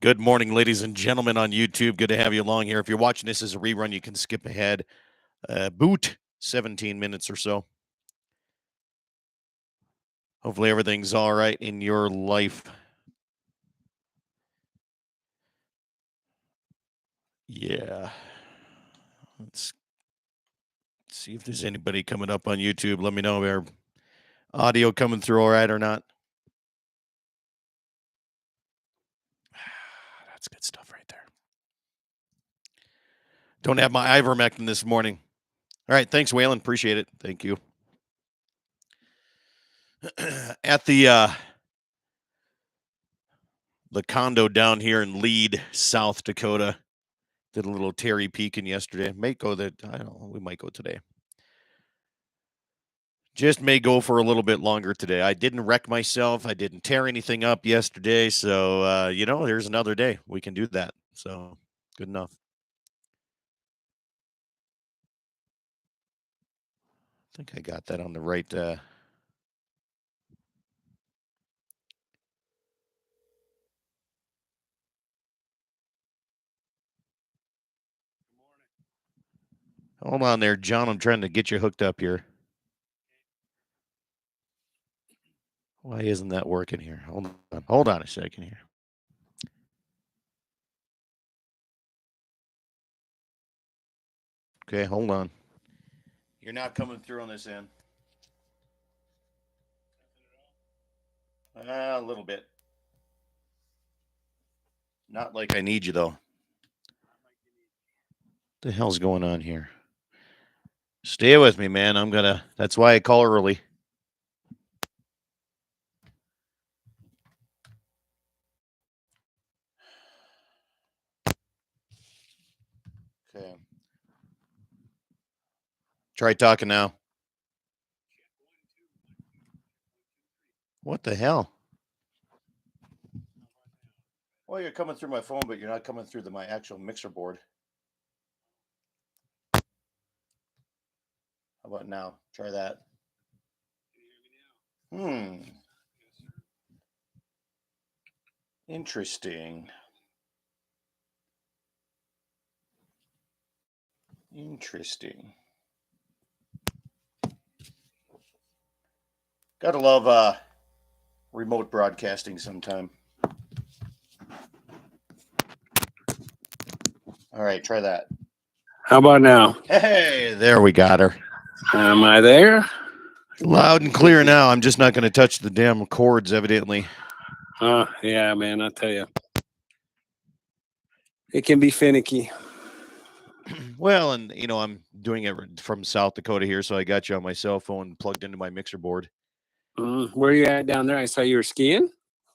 Good morning, ladies and gentlemen on YouTube. Good to have you along here. If you're watching this as a rerun, you can skip ahead. Boot 17 minutes or so. Hopefully everything's all right in your life. Yeah. Let's see if there's anybody coming up on YouTube. Let me know if our audio coming through all right or not. That's good stuff right there. Don't have my ivermectin this morning. All right. Thanks, Waylon. Appreciate it. Thank you. At the condo down here in Lead, South Dakota. Did a little Terry peeking yesterday. May go that I don't know. We might go today. Just may go for a little bit longer today. I didn't wreck myself. I didn't tear anything up yesterday. So there's another day we can do that. So good enough. I think I got that on the right. Hold on there, John. I'm trying to get you hooked up here. Why isn't that working here? Hold on a second here. Okay, hold on. You're not coming through on this end. A little bit. Not like I need you, though. What the hell's going on here? Stay with me, man. That's why I call early. Okay. Try talking now. What the hell? Well, you're coming through my phone, but you're not coming through my actual mixer board. How about now? Try that. Interesting. Gotta love remote broadcasting sometime. All right, try that. How about now? Hey, there we got her. Am I there? Loud and clear now. I'm just not going to touch the damn cords, evidently. Yeah, man, I'll tell you. It can be finicky. Well, and, I'm doing it from South Dakota here, so I got you on my cell phone plugged into my mixer board. Where are you at down there? I saw you were skiing?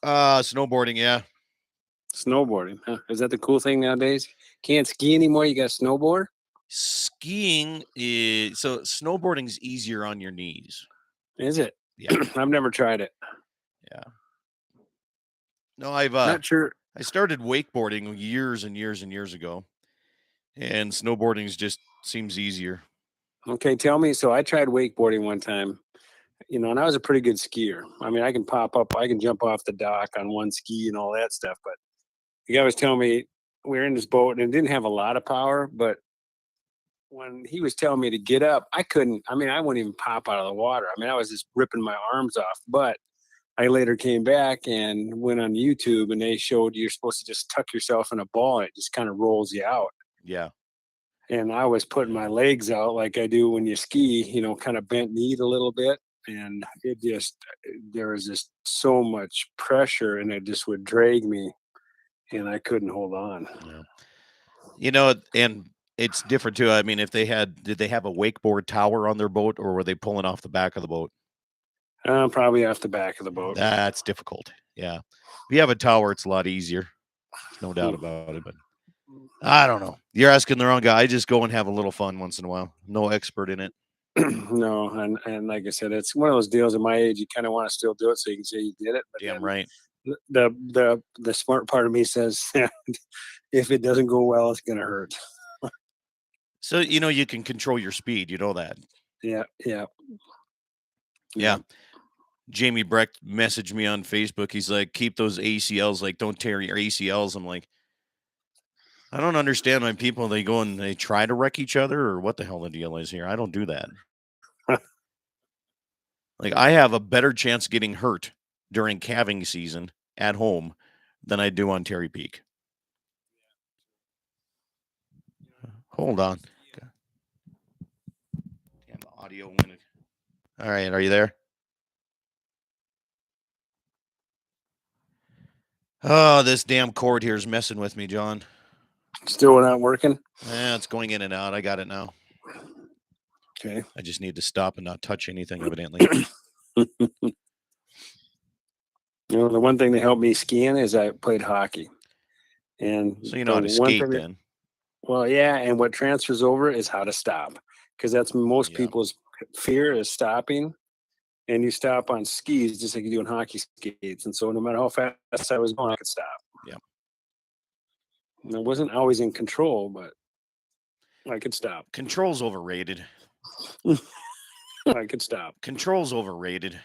Snowboarding, yeah. Snowboarding, huh? Is that the cool thing nowadays? Can't ski anymore, you got snowboard? Skiing is... So, snowboarding's easier on your knees. Is it? Yeah. I've never tried it. Yeah. No, I've... Not sure. I started wakeboarding years and years and years ago, and snowboarding just seems easier. Okay, tell me. So I tried wakeboarding one time, and I was a pretty good skier. I mean, I can pop up, I can jump off the dock on one ski and all that stuff. But the guy was telling me we were in this boat and it didn't have a lot of power, but when he was telling me to get up, I couldn't. I mean, I wouldn't even pop out of the water. I mean, I was just ripping my arms off. But I later came back and went on YouTube, and they showed you're supposed to just tuck yourself in a ball. And it just kind of rolls you out. Yeah. And I was putting my legs out like I do when you ski, kind of bent kneed a little bit. And there was just so much pressure, and it just would drag me, and I couldn't hold on. Yeah. And it's different too. I mean, did they have a wakeboard tower on their boat, or were they pulling off the back of the boat? Probably off the back of the boat. That's difficult. Yeah. If you have a tower, it's a lot easier. There's no doubt about it. But I don't know. You're asking the wrong guy. I just go and have a little fun once in a while. No expert in it. No, and like I said, it's one of those deals at my age. You kind of want to still do it so you can say you did it. But damn right. The smart part of me says, if it doesn't go well, it's gonna hurt. So you can control your speed. You know that. Yeah. Yeah. Jamie Brecht messaged me on Facebook. He's like, keep those ACLs, like, don't tear your ACLs. I'm like, I don't understand why people, they go and they try to wreck each other, or what the hell the deal is here. I don't do that. Like, I have a better chance getting hurt during calving season at home than I do on Terry Peak. Hold on. Damn audio went. All right, are you there? Oh, this damn cord here is messing with me, John. Still not working? It's going in and out. I got it now. Okay. I just need to stop and not touch anything, evidently. The one thing that helped me skiing is I played hockey. And so you know how to skate then. Well, yeah, and what transfers over is how to stop, because that's most people's fear is stopping. And you stop on skis just like you do on hockey skates. And so no matter how fast I was going, I could stop. Yeah. And I wasn't always in control, but I could stop. Control's overrated. I could stop. Control's overrated.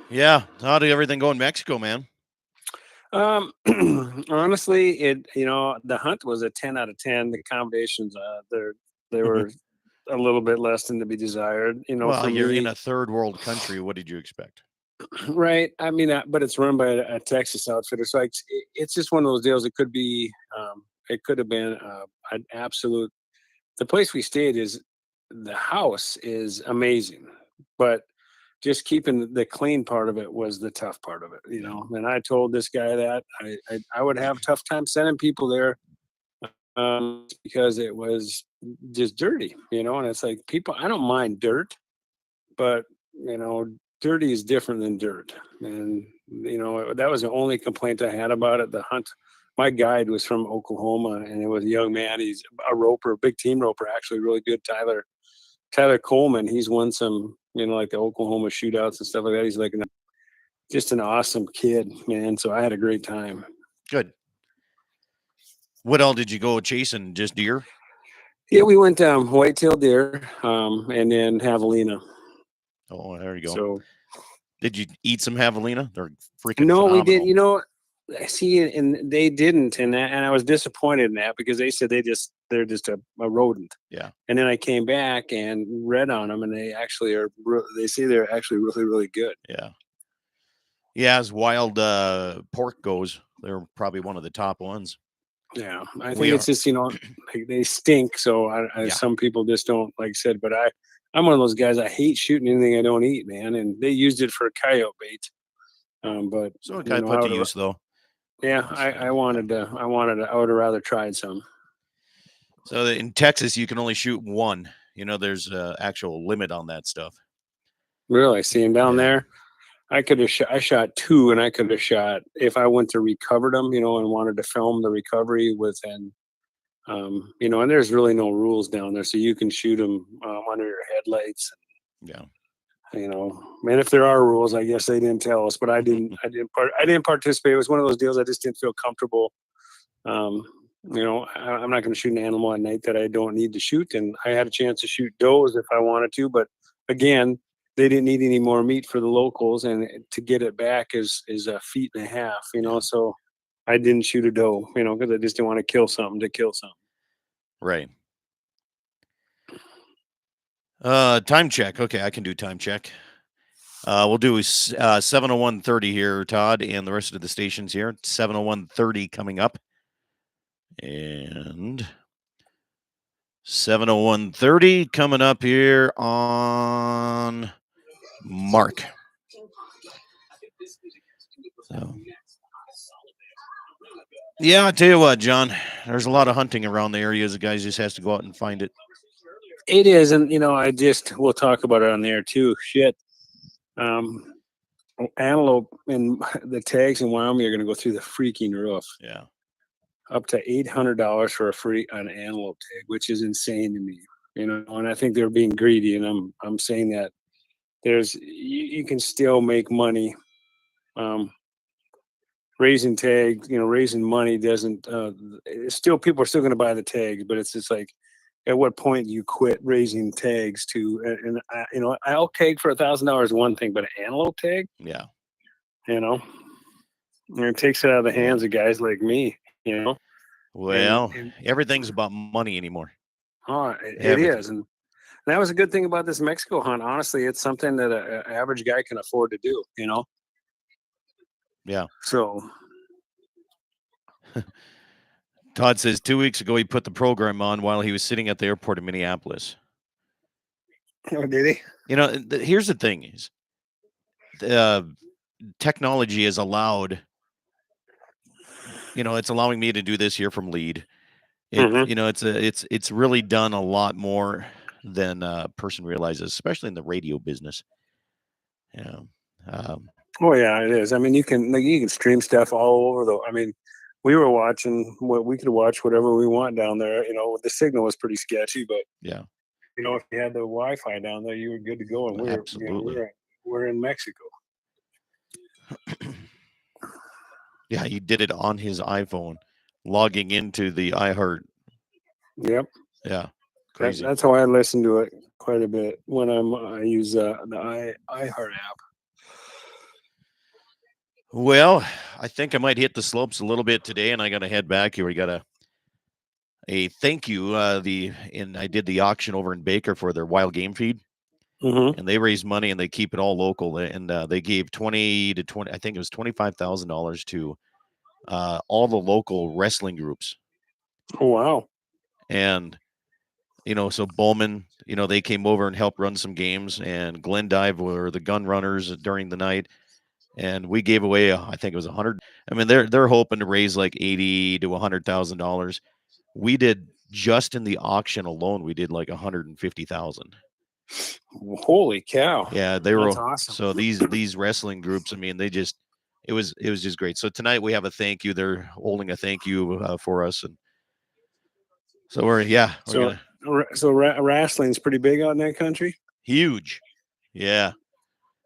Yeah. How did everything go in Mexico, man? Honestly, the hunt was a 10 out of 10. The accommodations, they were a little bit less than to be desired. Well, you're in a third world country. What did you expect? Right. I mean, but it's run by a Texas outfitter, so it's just one of those deals. It could be, it could have been an absolute. The place we stayed the house is amazing, but just keeping the clean part of it was the tough part of it, And I told this guy that I would have a tough time sending people there because it was just dirty, And it's like I don't mind dirt, but dirty is different than dirt, and that was the only complaint I had about it. The hunt. My guide was from Oklahoma, and it was a young man. He's a roper, a big team roper, actually, really good. Tyler Coleman. He's won some, like the Oklahoma shootouts and stuff like that. He's like just an awesome kid, man. So I had a great time. Good. What all did you go chasing? Just deer? Yeah, we went whitetail deer, and then javelina. Oh, there you go. So, did you eat some javelina? They're freaking no, phenomenal. we did. See, and they didn't, and I was disappointed in that because they said they're just a rodent. Yeah. And then I came back and read on them, and they actually are. They say they're actually really, really good. Yeah. Yeah, as wild pork goes, they're probably one of the top ones. Yeah, I think it's just they stink. So some people just don't, like I said. But I'm one of those guys. I hate shooting anything I don't eat, man. And they used it for coyote bait. But so it got put to use though. Yeah, I would have rather tried some. So in Texas, you can only shoot one. There's an actual limit on that stuff. Really? See, down there, I shot two, and I could have shot if I went to recover them, and wanted to film the recovery within, and there's really no rules down there, so you can shoot them under your headlights. Yeah. Man, if there are rules, I guess they didn't tell us, but I didn't participate. It was one of those deals. I just didn't feel comfortable. I'm not going to shoot an animal at night that I don't need to shoot. And I had a chance to shoot does if I wanted to, but again, they didn't need any more meat for the locals, and to get it back is a feet and a half, so I didn't shoot a doe, because I just didn't want to kill something to kill something. Right. Time check. Okay, I can do time check. We'll do 7:01:30 here, Todd, and the rest of the stations here. 7:01:30 coming up. And 7:01:30 coming up here on Mark. So, yeah, I'll tell you what, John, there's a lot of hunting around the areas. The guys just has to go out and find it. It is, and we'll talk about it on there too. Shit. Antelope and the tags in Wyoming are going to go through the freaking roof. Yeah. Up to $800 for an antelope tag, which is insane to me. And I think they're being greedy, and I'm saying that you can still make money. Raising tags, raising money doesn't. Still, people are still going to buy the tags, but it's just like at what point do you quit raising tags to? And an elk tag for $1,000 is one thing, but an antelope tag, Yeah. you know, and it takes it out of the Yeah. hands of guys like me, Well, and everything's about money anymore. it Everything. is, and that was a good thing about this Mexico hunt. Honestly, it's something that an average guy can afford to do. Yeah. So, Todd says 2 weeks ago he put the program on while he was sitting at the airport in Minneapolis. did he? Here's the thing is, technology has allowed, it's allowing me to do this here from Lead. Mm-hmm. It's really done a lot more than a person realizes, especially in the radio business. Yeah. Oh yeah, it is. I mean, you can stream stuff all over the. I mean, we were watching what we could watch whatever we want down there. The signal was pretty sketchy, but Yeah. if you had the Wi-Fi down there, you were good to go. And Absolutely. we're in Mexico. Yeah, he did it on his iPhone, logging into the iHeart. Yep. Yeah. Crazy. That's how I listen to it quite a bit when I use the iHeart app. Well, I think I might hit the slopes a little bit today, and I got to head back here. We got a thank you. I did the auction over in Baker for their wild game feed, Mm-hmm. and they raise money and they keep it all local. And they gave 20 to 20. I think it was $25,000 to all the local wrestling groups. Oh wow! And so Bowman, they came over and helped run some games, and Glendive were the gun runners during the night. And we gave away, I think it was 100. I mean, they're hoping to raise like $80,000 to $100,000. We did just in the auction alone. We did like 150,000. Holy cow! Yeah, they were. That's awesome. So these wrestling groups, I mean, it was just great. So tonight we have a thank you. They're holding a thank you for us, and so we're gonna Wrestling's pretty big out in that country. huge. Yeah,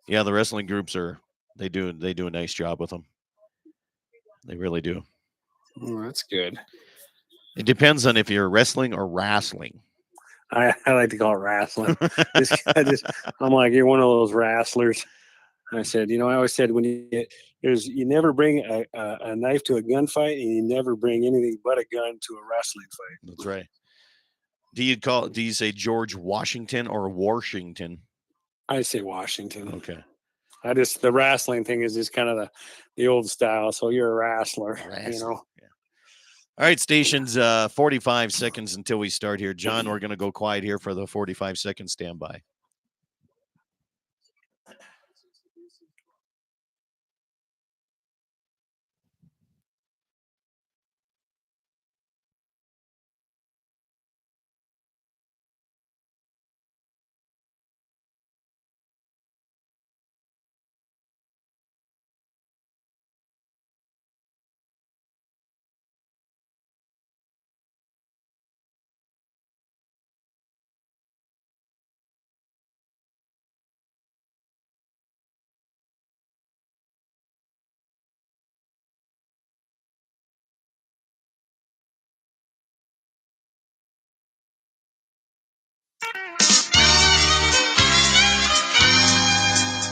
the wrestling groups they do a nice job with them. They really do. Oh, that's good. It depends on if you're wrestling or wrestling. I like to call it wrestling. I'm like, you're one of those wrestlers. I said, I always said you never bring a knife to a gunfight, and you never bring anything but a gun to a wrestling fight. That's right. Do you say George Washington or Washington? I say Washington. Okay. The wrestling thing is just kind of the old style. So you're a wrestler. Yeah. All right, stations, 45 seconds until we start here. John, we're going to go quiet here for the 45-second standby.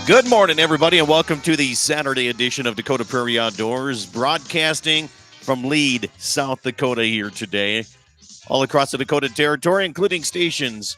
Good morning, everybody, and welcome to the Saturday edition of Dakota Prairie Outdoors, broadcasting from Lead, South Dakota here today, all across the Dakota Territory, including stations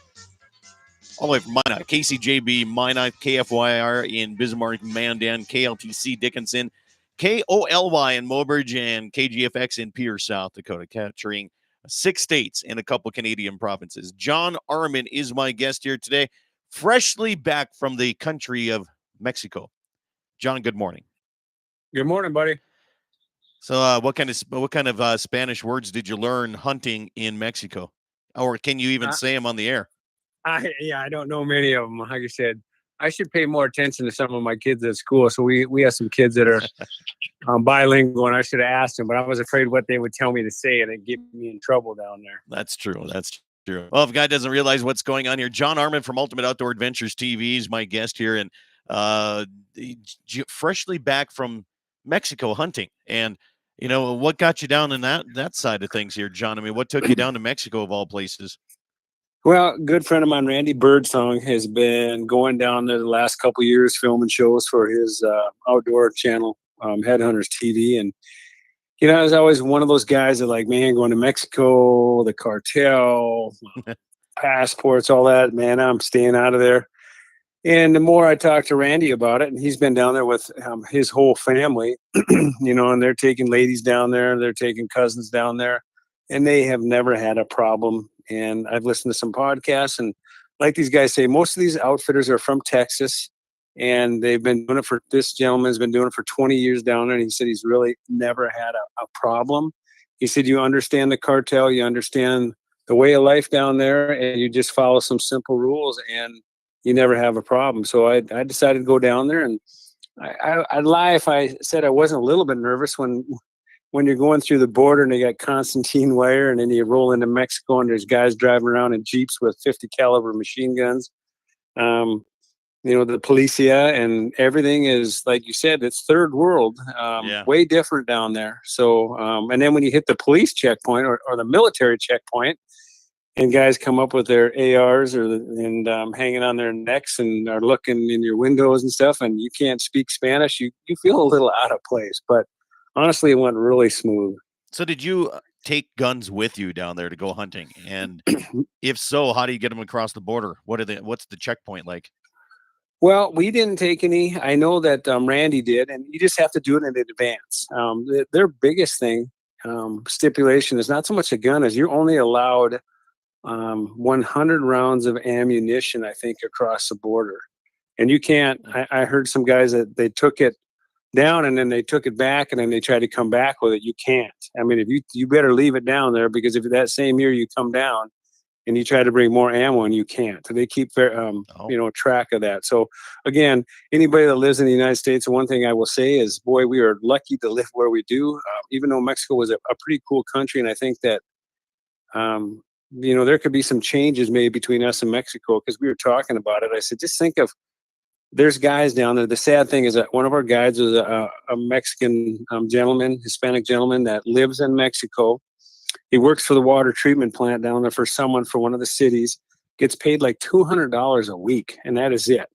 all the way from Minot, KCJB, Minot, KFYR in Bismarck, Mandan, KLTC Dickinson, KOLY in Mobridge, and KGFX in Pierce, South Dakota, capturing 6 states and a couple Canadian provinces. John Arman is my guest here today, freshly back from the country of Mexico. John, good morning. Good morning, buddy. So, what kind of Spanish words did you learn hunting in Mexico, or can you even say them on the air? I don't know many of them. Like I said, I should pay more attention to some of my kids at school. So we have some kids that are bilingual, and I should have asked them, but I was afraid what they would tell me to say, and it'd get me in trouble down there. That's true. Well, if a guy doesn't realize what's going on here, John Arman from Ultimate Outdoor Adventures TV is my guest here, and freshly back from Mexico hunting. And what got you down in that side of things here, John? I mean, what took you down to Mexico of all places? Well, good friend of mine, Randy Birdsong, has been going down there the last couple years filming shows for his outdoor channel, Headhunters TV. And, I was always one of those guys that, like, man, going to Mexico, the cartel, passports, all that, man, I'm staying out of there. And the more I talk to Randy about it, and he's been down there with his whole family, and they're taking ladies down there, they're taking cousins down there, and they have never had a problem. And I've listened to some podcasts, and like these guys say, most of these outfitters are from Texas, and they've been doing it for, this gentleman's been doing it for 20 years down there, and he said he's really never had a problem. He said, you understand the cartel, you understand the way of life down there, and you just follow some simple rules, and you never have a problem. So I decided to go down there, and I'd lie if I said I wasn't a little bit nervous when you're going through the border and they got Constantine wire, and then you roll into Mexico and there's guys driving around in Jeeps with 50 caliber machine guns. Um, the policia and everything is, like you said, it's third world, Yeah. way different down there. So, and then when you hit the police checkpoint or the military checkpoint, and guys come up with their ARs and hanging on their necks and are looking in your windows and stuff, and you can't speak Spanish, you feel a little out of place. But honestly, it went really smooth. So did you take guns with you down there to go hunting? And if so, how do you get them across the border? What's the checkpoint like? Well, we didn't take any. I know that Randy did, and you just have to do it in advance. Their biggest thing, stipulation, is not so much a gun as you're only allowed 100 rounds of ammunition, I think, across the border. And you can't, I heard some guys that they took it down and then they took it back and then they tried to come back with it. You can't. I mean, if you better leave it down there, because if that same year you come down and you try to bring more ammo, and you can't. So they keep track of that. So again, anybody that lives in the United States, one thing I will say is, boy, we are lucky to live where we do. Even though Mexico was a pretty cool country, and I think that there could be some changes made between us and Mexico, because we were talking about it. I said, just think of, there's guys down there. The sad thing is that one of our guides was a Mexican gentleman, Hispanic gentleman that lives in Mexico. He works for the water treatment plant down there for someone for one of the cities, gets paid like $200 a week, and that is it.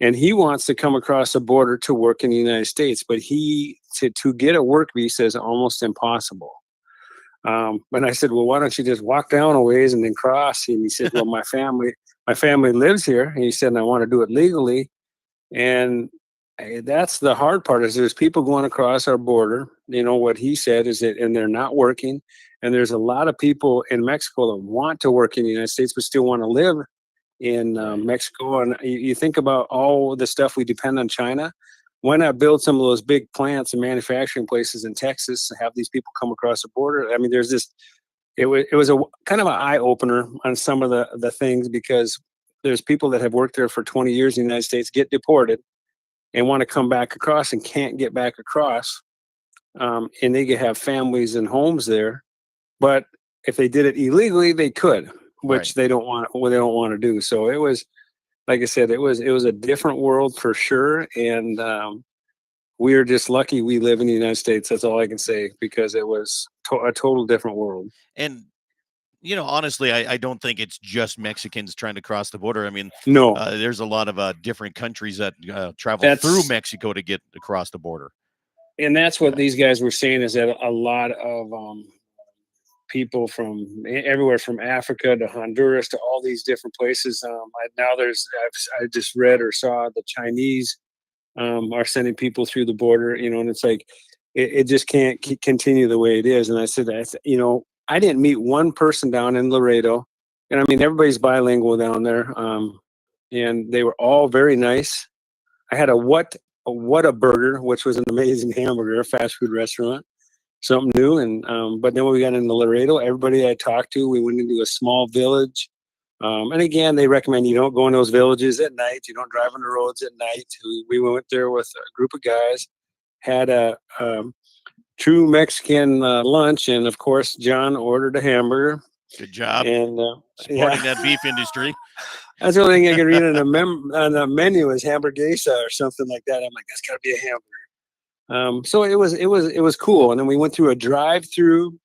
And he wants to come across the border to work in the United States, but to get a work visa is almost impossible. And I said, well, why don't you just walk down a ways and then cross? And he said, well, my family lives here. And he said, and I want to do it legally. And that's the hard part, is there's people going across our border. What he said is that, and they're not working. And there's a lot of people in Mexico that want to work in the United States, but still want to live in Mexico. And you think about all the stuff we depend on China. Why not build some of those big plants and manufacturing places in Texas and have these people come across the border? I mean, it was a kind of an eye opener on some of the things, because there's people that have worked there for 20 years in the United States, get deported and want to come back across and can't get back across. And they could have families and homes there, but if they did it illegally, they could, which they don't want to do. So it was, like I said, it was a different world for sure. And we are just lucky we live in the United States. That's all I can say, because it was a total different world. And honestly, I don't think it's just Mexicans trying to cross the border. I mean, No, there's a lot of different countries that travel through Mexico to get across the border. And that's what these guys were saying, is that a lot of people from everywhere, from Africa to Honduras to all these different places. I just read or saw the Chinese are sending people through the border, and it's like, it just can't continue the way it is. And I said, I didn't meet one person down in Laredo, and I mean, everybody's bilingual down there, and they were all very nice. I had a Whataburger, which was an amazing hamburger, a fast food restaurant, something new. And but then when we got into Laredo, everybody I talked to, we went into a small village. And again, they recommend you don't go in those villages at night. You don't drive on the roads at night. We went there with a group of guys, had a true Mexican lunch, and of course, John ordered a hamburger. Good job. And supporting that beef industry. That's the only thing I could read on the menu is hamburguesa or something like that. I'm like, that's got to be a hamburger. So it was cool. And then we went through a drive-through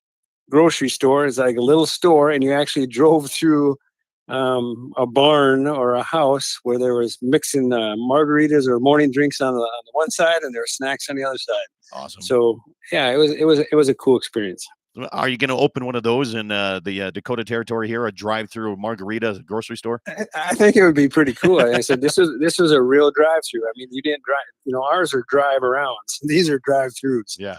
grocery store. It's like a little store, and you actually drove through a barn or a house where there was mixing margaritas or morning drinks on the one side, and there were snacks on the other side. Awesome. So yeah, it was a cool experience. Are you going to open one of those in the Dakota Territory here, a drive-through margarita grocery store? I think it would be pretty cool. I said this was a real drive-through. I mean, you didn't drive. Ours are drive-arounds. These are drive-throughs. Yeah.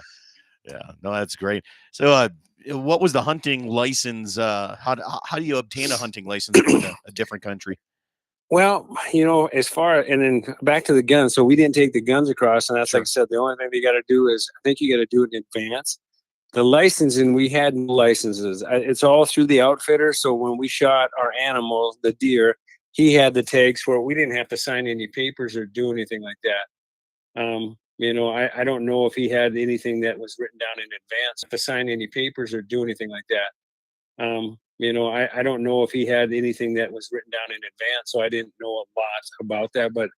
Yeah. No, that's great. So, what was the hunting license? How do you obtain a hunting license going to a different country? Well, as far and then back to the guns. So we didn't take the guns across, and that's like I Sure. said. The only thing you got to do is I think you got to do it in advance. The licensing, we had no licenses. It's all through the outfitter. So when we shot our animals, the deer, he had the tags for it. We didn't have to sign any papers or do anything like that. I don't know if he had anything that was written down in advance to sign any papers or do anything like that. I don't know if he had anything that was written down in advance, so I didn't know a lot about that. But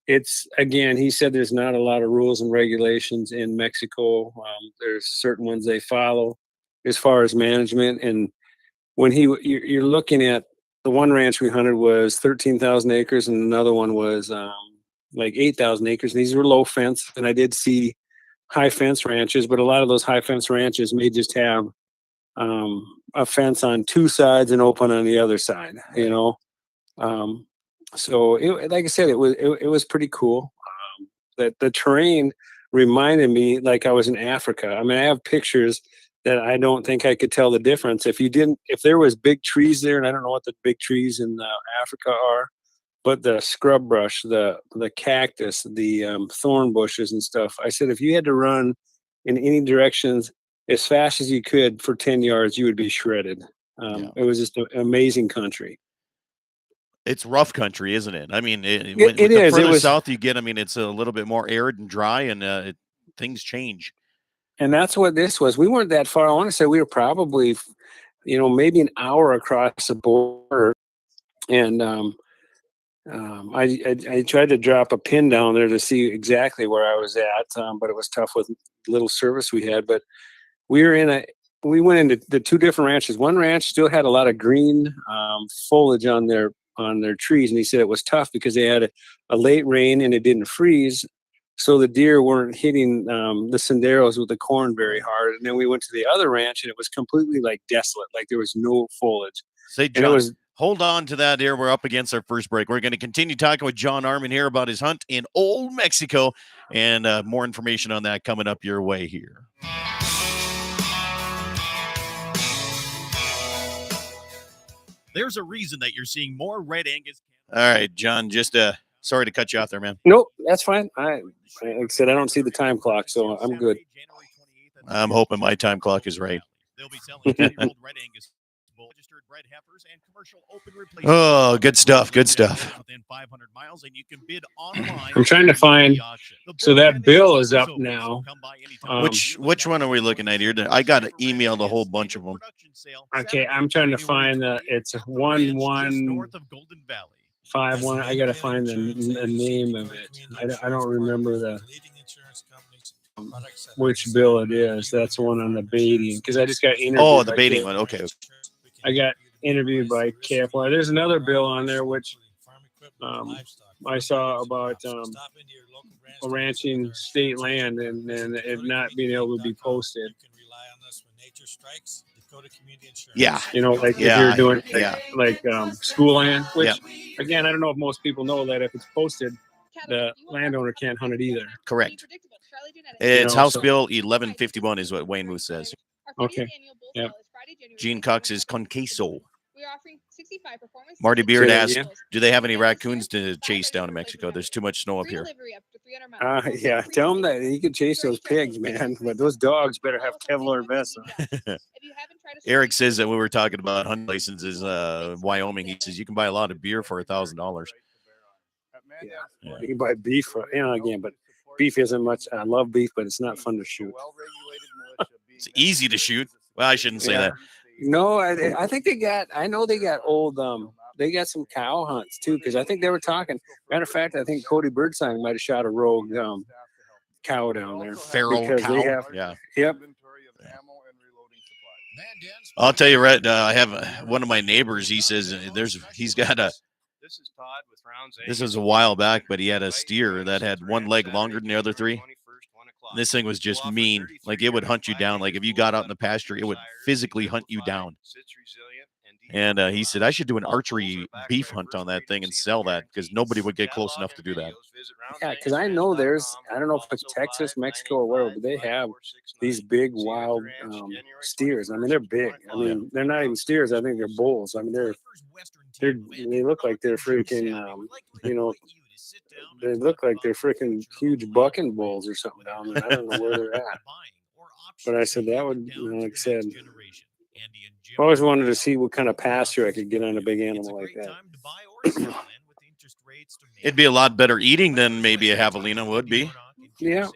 it's again, he said there's not a lot of rules and regulations in Mexico. There's certain ones they follow as far as management. And when you're looking at the one ranch we hunted was 13,000 acres, and another one was like 8,000 acres. And these were low fence, and I did see high fence ranches, but a lot of those high fence ranches may just have a fence on two sides and open on the other side. Um, so like I said, it was pretty cool. That the terrain reminded me like I was in Africa. I mean, I have pictures that I don't think I could tell the difference if there was big trees there, and I don't know what the big trees in Africa are, but the scrub brush, the cactus, the thorn bushes and stuff. I said if you had to run in any directions as fast as you could for 10 yards, you would be shredded. Yeah. It was just an amazing country. It's rough country, isn't it? I mean, It the is. It further was, south you get, I mean, it's a little bit more arid and dry, and things change. and that's what this was. We weren't that far. I want to say we were probably, maybe an hour across the border. And I tried to drop a pin down there to see exactly where I was at, but it was tough with little service we had. But we were we went into the two different ranches. One ranch still had a lot of green foliage on their trees, and he said it was tough because they had a late rain and it didn't freeze, so the deer weren't hitting the senderos with the corn very hard. And then we went to the other ranch, and it was completely like desolate, like there was no foliage. Say, And it John, was hold on to that here. We're up against our first break. We're going to continue talking with John Arman here about his hunt in Old Mexico, and more information on that coming up your way here. There's a reason that you're seeing more red Angus. All right, John, just sorry to cut you off there, man. nope, that's fine. Like I said, I don't see the time clock, so I'm good. I'm hoping my time clock is right. They'll be selling 10-year-old red Angus bull, registered bred heifers, and commercial open replacement. Oh, good stuff. Good stuff. Within 500 miles, and you can bid online. I'm trying to find. So that bill is up now. Which one are we looking at here? I got emailed a whole bunch of them. Okay, I'm trying to find it's 1151. I gotta find the name of it. I don't remember which bill it is. That's the one on the baiting, because I just got interviewed. Oh, the baiting one. Okay. I got interviewed by KFY. There's another bill on there which I saw about ranching state land and it not being able to be posted. Yeah. Like if you're doing like school land, which again, I don't know if most people know that if it's posted, the landowner can't hunt it either. Correct. It's House Bill 1151 is what Wayne Moose says. Okay. Yeah. Gene Cox is con queso. Marty Beard asked, do they have any raccoons to chase down in Mexico? There's too much snow up here. Yeah, tell him that he could chase those pigs, man. But those dogs better have Kevlar vests on. Eric says that we were talking about hunting licenses, Wyoming. He says you can buy a lot of beer for $1,000. Yeah, you can buy beef for, again, but beef isn't much. I love beef, but it's not fun to shoot. It's easy to shoot. Well, I shouldn't say that. No, I think I know they got old, they got some cow hunts too, because I think they were talking. Matter of fact, I think Cody Birdsong might have shot a rogue cow down there. Feral cow. Yep. I'll tell you right. I have one of my neighbors. He says he's got a. This was a while back, but he had a steer that had one leg longer than the other three. This thing was just mean. Like it would hunt you down. Like if you got out in the pasture, it would physically hunt you down. And he said I should do an archery beef hunt on that thing and sell that because nobody would get close enough to do that. Yeah, because I know I don't know if it's Texas, Mexico, or whatever, but they have these big wild steers. I mean, they're big. I mean, they're not even steers. I think they're bulls. I mean, they look like they're freaking, you know, they look like they're freaking huge bucking bulls or something down there. I don't know where they're at. But I said that would, like I said, I always wanted to see what kind of pasture I could get on a big animal like that. It'd be a lot better eating than maybe a javelina would be. Yeah.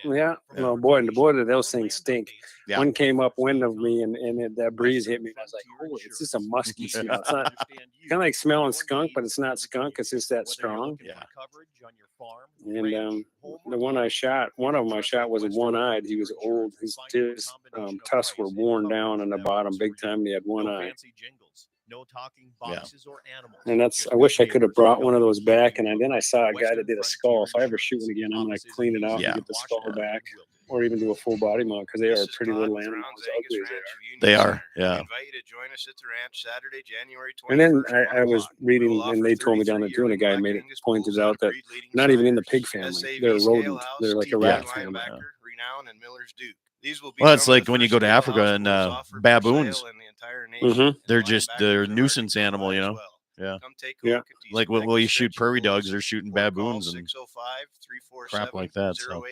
Well, boy, those things stink. Yeah. One came upwind of me, and that breeze hit me. And I was like, "Holy, it's just a musky smell. It's not kind of like smelling skunk, but it's not skunk. It's just that strong." Yeah. And the one of them I shot was one-eyed. He was old. His tusks were worn down on the bottom big time. And he had one eye. Yeah. And I wish I could have brought one of those back. And then I saw a guy that did a skull. If I ever shoot one again, I'm going to clean it out and get the skull back, or even do a full body mount because they are pretty little animals. Ugly as they are. Yeah. And then I was reading, and they told me down there too, and a guy pointed out that not even in the pig family, they're a rodent. They're like a rat family. Well, it's like when you go to Africa and baboons. They're a nuisance animal, you know. Yeah. Like when you shoot prairie dogs, they're shooting baboons and crap like that. So. All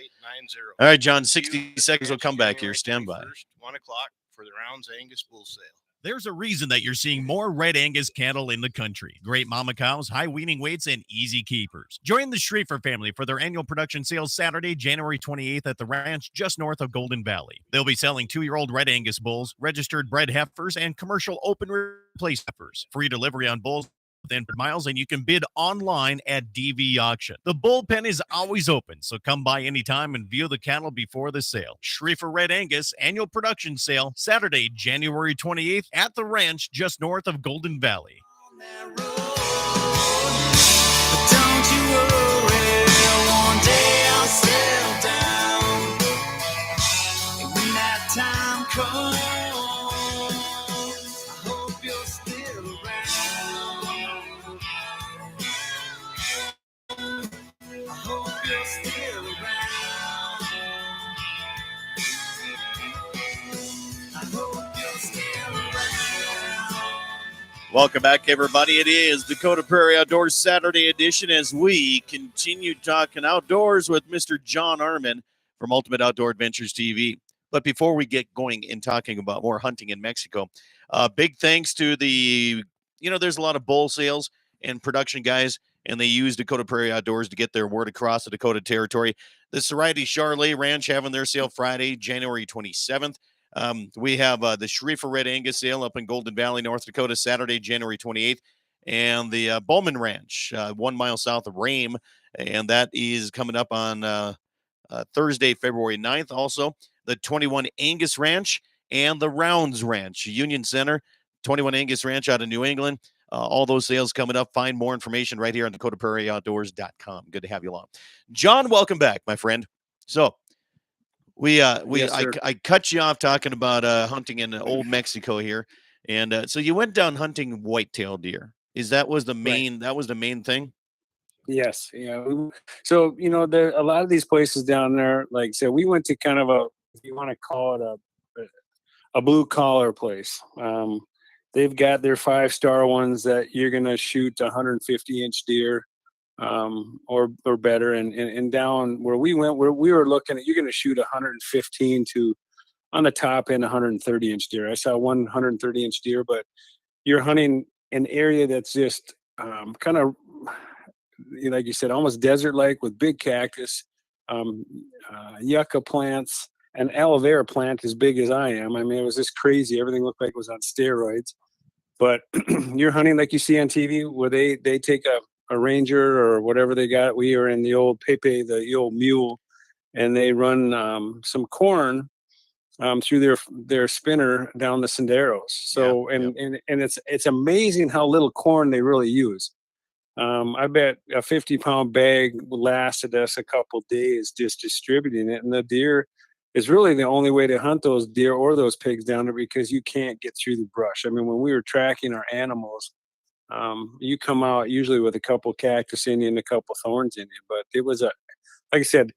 right, John, 60 seconds. We'll come back here. Stand by. 1 o'clock for the Rounds Angus Bull Sale. There's a reason that you're seeing more Red Angus cattle in the country. Great mama cows, high weaning weights, and easy keepers. Join the Schriefer family for their annual production sales Saturday, January 28th at the ranch just north of Golden Valley. They'll be selling 2-year-old Red Angus bulls, registered bred heifers, and commercial open replace heifers. Free delivery on bulls within miles, and you can bid online at DV Auction. The bullpen is always open, so come by anytime and view the cattle before the sale. Schriefer Red Angus annual production sale Saturday, January 28th at the ranch just north of Golden Valley. Don't you worry, one day I'll settle down. And when that time comes, I hope you're still around. I hope you're still around. I hope you're still around. Welcome back, everybody. It is Dakota Prairie Outdoors Saturday edition as we continue talking outdoors with Mr. John Arman from Ultimate Outdoor Adventures TV. But before we get going and talking about more hunting in Mexico, big thanks to there's a lot of bull sales and production guys, and they use Dakota Prairie Outdoors to get their word across the Dakota Territory. The Sorority Charlet Ranch having their sale Friday, January 27th. We have the Schriefer Red Angus sale up in Golden Valley, North Dakota, Saturday, January 28th. And the Bowman Ranch, 1 mile south of Rame. And that is coming up on Thursday, February 9th. Also, the 21 Angus Ranch and the Rounds Ranch, Union Center, 21 Angus Ranch out of New England. All those sales coming up. Find more information right here on DakotaPrairieOutdoors.com. Good to have you along. John, welcome back, my friend. So, I cut you off talking about hunting in old Mexico here, and so you went down hunting whitetail deer. That was the main thing? Yes. Yeah. So, there a lot of these places down there, like I said, we went to kind of if you want to call it a blue collar place. They've got their 5-star ones that you're going to shoot 150-inch deer or better. And down where we went, where we were looking at, you're going to shoot 115 to on the top end 130-inch deer. I saw 130-inch deer, but you're hunting an area that's just kind of, like you said, almost desert-like with big cactus, yucca plants, an aloe vera plant as big as I am. I mean, it was just crazy. Everything looked like it was on steroids. But you're hunting like you see on TV, where they take a ranger or whatever they got. We are in the old Pepe, the old mule, and they run some corn through their spinner down the senderos. So and it's amazing how little corn they really use. I bet a 50-pound bag lasted us a couple days just distributing it, and the deer is really the only way to hunt those deer or those pigs down there because you can't get through the brush. I mean, when we were tracking our animals, you come out usually with a couple cactus in you and a couple thorns in you, but it was like I said,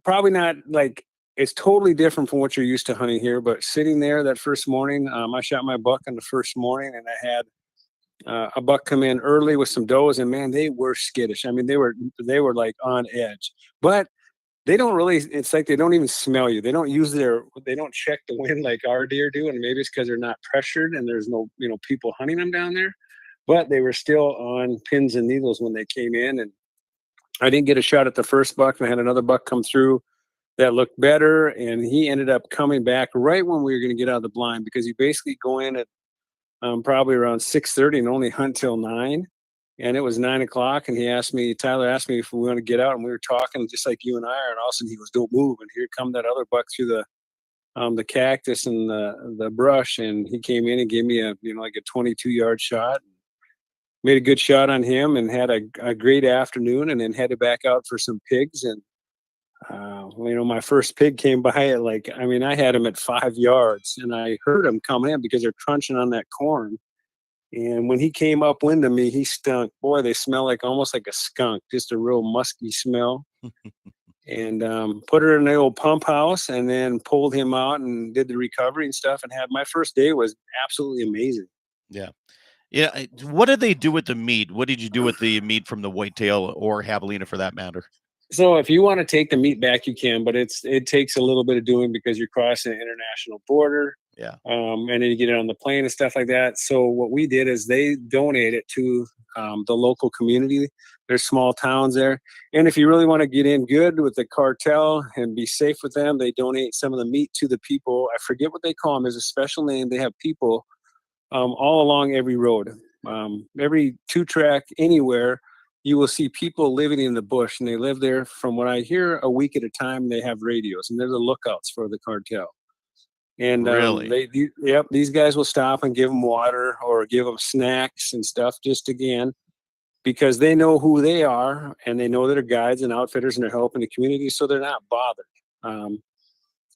probably not like it's totally different from what you're used to hunting here. But sitting there that first morning, I shot my buck on the first morning, and I had a buck come in early with some does, and man, they were skittish. I mean, they were like on edge, but they don't really. It's like they don't even smell you. They don't check the wind like our deer do, and maybe it's because they're not pressured and there's no people hunting them down there. But they were still on pins and needles when they came in, and I didn't get a shot at the first buck, and I had another buck come through that looked better, and he ended up coming back right when we were going to get out of the blind because you basically go in at probably around 6:30 and only hunt till 9. And it was 9 o'clock, and Tyler asked me if we want to get out, and we were talking just like you and I are, and all of a sudden he goes, "Don't move!" And here come that other buck through the cactus and the brush, and he came in and gave me like a 22-yard shot. Made a good shot on him and had a great afternoon, and then headed back out for some pigs. And my first pig came by at I had him at 5 yards, and I heard him coming in because they're crunching on that corn. And when he came upwind of me, he stunk. Boy, they smell almost like a skunk, just a real musky smell. And put her in the old pump house, and then pulled him out and did the recovery and stuff. And had my first day was absolutely amazing. Yeah. Yeah. What did they do with the meat? What did you do with the meat from the whitetail or javelina for that matter? So if you want to take the meat back, you can, but it takes a little bit of doing because you're crossing an international border. Yeah. And then you get it on the plane and stuff like that. So what we did is they donate it to the local community. There's small towns there. And if you really want to get in good with the cartel and be safe with them, they donate some of the meat to the people. I forget what they call them. There's a special name. They have people all along every road, every 2-track, anywhere. You will see people living in the bush, and they live there, from what I hear, a week at a time. They have radios, and they're the lookouts for the cartel. And Really? these guys will stop and give them water or give them snacks and stuff, just again, because they know who they are, and they know that they're guides and outfitters, and they're helping the community, so they're not bothered.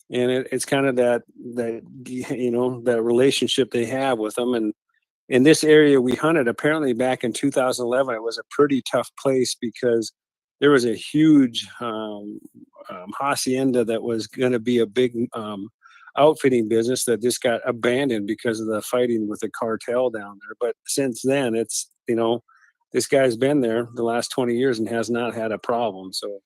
And it's kind of that relationship they have with them. And in this area we hunted, apparently back in 2011, it was a pretty tough place because there was a huge hacienda that was going to be a big outfitting business that just got abandoned because of the fighting with the cartel down there. But since then, it's this guy's been there the last 20 years and has not had a problem. So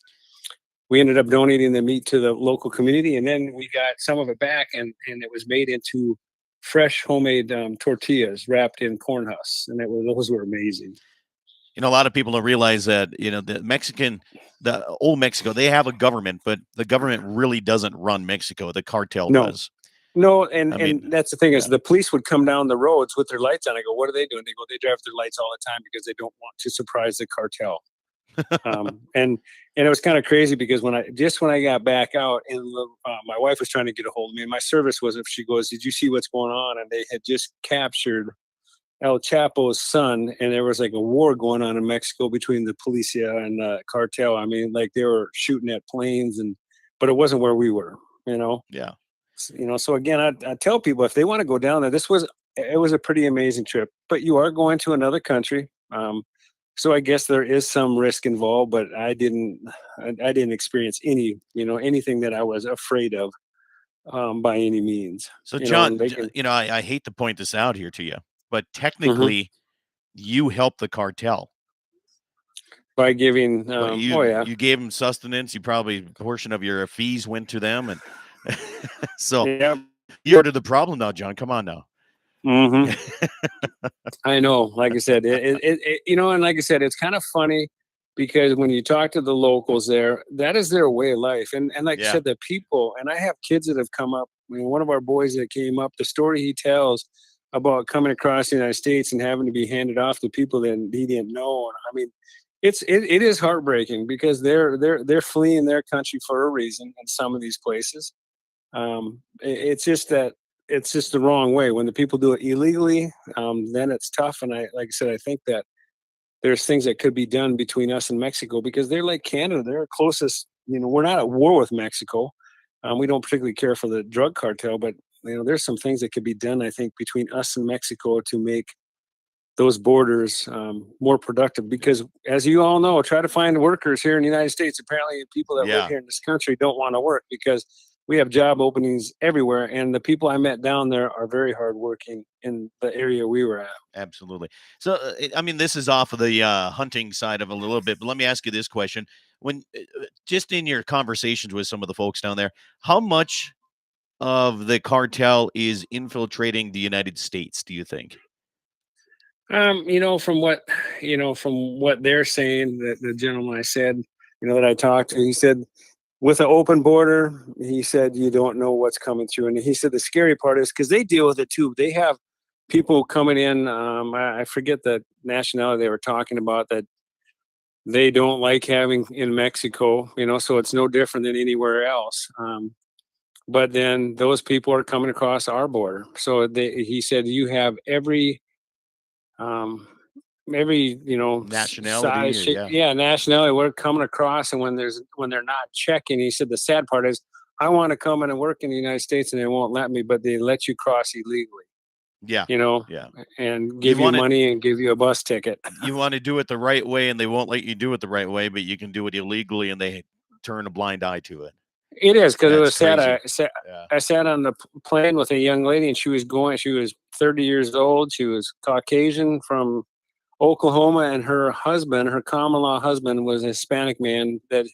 we ended up donating the meat to the local community, and then we got some of it back, and it was made into fresh homemade tortillas wrapped in corn husks, and those were amazing. A lot of people don't realize that, the old Mexico, they have a government, but the government really doesn't run Mexico. The cartel does. No, and that's the thing is yeah. the police would come down the roads with their lights on. I go, "What are they doing?" They go, "They drive their lights all the time because they don't want to surprise the cartel." And it was kind of crazy because when I got back out, and my wife was trying to get a hold of me, and my service was, if she goes, "Did you see what's going on?" And they had just captured El Chapo's son, and there was like a war going on in Mexico between the policia and the cartel. I mean, like they were shooting at planes, but it wasn't where we were, Yeah. So again, I tell people if they want to go down there, it was a pretty amazing trip, but you are going to another country. So I guess there is some risk involved, but I didn't experience anything that I was afraid of by any means. So John, I hate to point this out here to you, but technically you helped the cartel by giving, you gave them sustenance. You probably a portion of your fees went to them. And so you're to the problem now, John, come on now. I know, like I said, and like I said, it's kind of funny because when you talk to the locals there, that is their way of life. And like I said, the people, and I have kids that have come up. One of our boys that came up, the story he tells about coming across the United States and having to be handed off to people that he didn't know. And I mean, it is heartbreaking because they're fleeing their country for a reason in some of these places. It's just that it's just the wrong way. When the people do it illegally, then it's tough. And like I said, I think that there's things that could be done between us and Mexico because they're like Canada. They're our closest. We're not at war with Mexico. We don't particularly care for the drug cartel, but there's some things that could be done. I think between us and Mexico to make those borders more productive. Because as you all know, try to find workers here in the United States. Apparently, people that live Yeah. here in this country don't want to work because we have job openings everywhere. And the people I met down there are very hardworking in the area we were at. Absolutely. So, I mean, this is off of the hunting side of it a little bit, but let me ask you this question: when just in your conversations with some of the folks down there, how much of the cartel is infiltrating the United States? Do you think? From what they're saying, that the gentleman I said, that I talked to, he said, with an open border, he said, you don't know what's coming through. And he said the scary part is because they deal with it too. They have people coming in. I forget the nationality they were talking about that they don't like having in Mexico, so it's no different than anywhere else. But then those people are coming across our border. So he said, you have um, Nationality, size, or- shape, yeah. nationality we're coming across. And when they're not checking, he said the sad part is I want to come in and work in the United States and they won't let me, but they let you cross illegally, Yeah. Yeah. and give you wanna- money and give you a bus ticket. You want to do it the right way, and they won't let you do it the right way, but you can do it illegally, and they turn a blind eye to it. It is because it That's was sad. crazy. Yeah. I sat on the plane with a young lady and she was 30 years old. She was Caucasian from Oklahoma, and her husband, her common law husband, was a Hispanic man that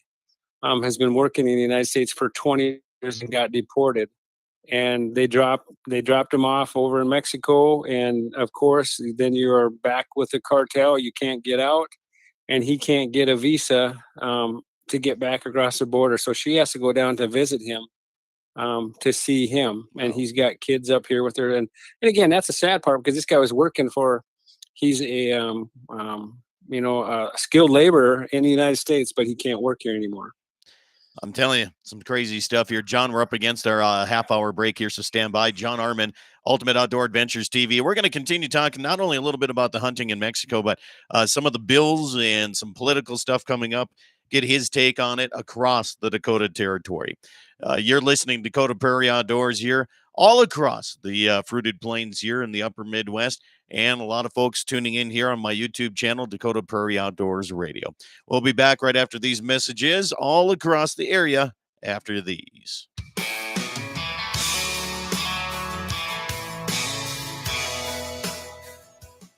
has been working in the United States for 20 years and got deported. And they dropped him off over in Mexico, and of course, then you are back with the cartel. You can't get out, and he can't get a visa to get back across the border. So she has to go down to visit him to see him, and he's got kids up here with her. And again, that's the sad part because this guy was working for. He's a skilled laborer in the United States, but he can't work here anymore. I'm telling you, some crazy stuff here. John, we're up against our half-hour break here, so stand by. John Arman, Ultimate Outdoor Adventures TV. We're going to continue talking not only a little bit about the hunting in Mexico, but some of the bills and some political stuff coming up. Get his take on it across the Dakota Territory. You're listening to Dakota Prairie Outdoors here, all across the fruited plains here in the upper Midwest, and a lot of folks tuning in here on my YouTube channel, Dakota Prairie Outdoors Radio. We'll be back right after these messages all across the area after these.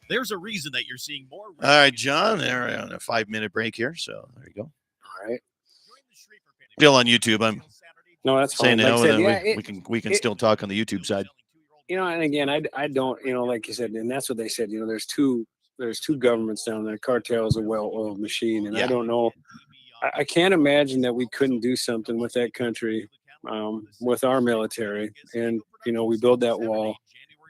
There's a reason that you're seeing more. All right, John, they're on a 5-minute break here, so there you go. All right. Still on YouTube. I'm No, that's saying fine. Like I said, we can still talk on the YouTube side. And again, I don't, like you said, and that's what they said. There's two governments down there. Cartel is a well-oiled machine, and I don't know. I can't imagine that we couldn't do something with that country, with our military, and we build that wall.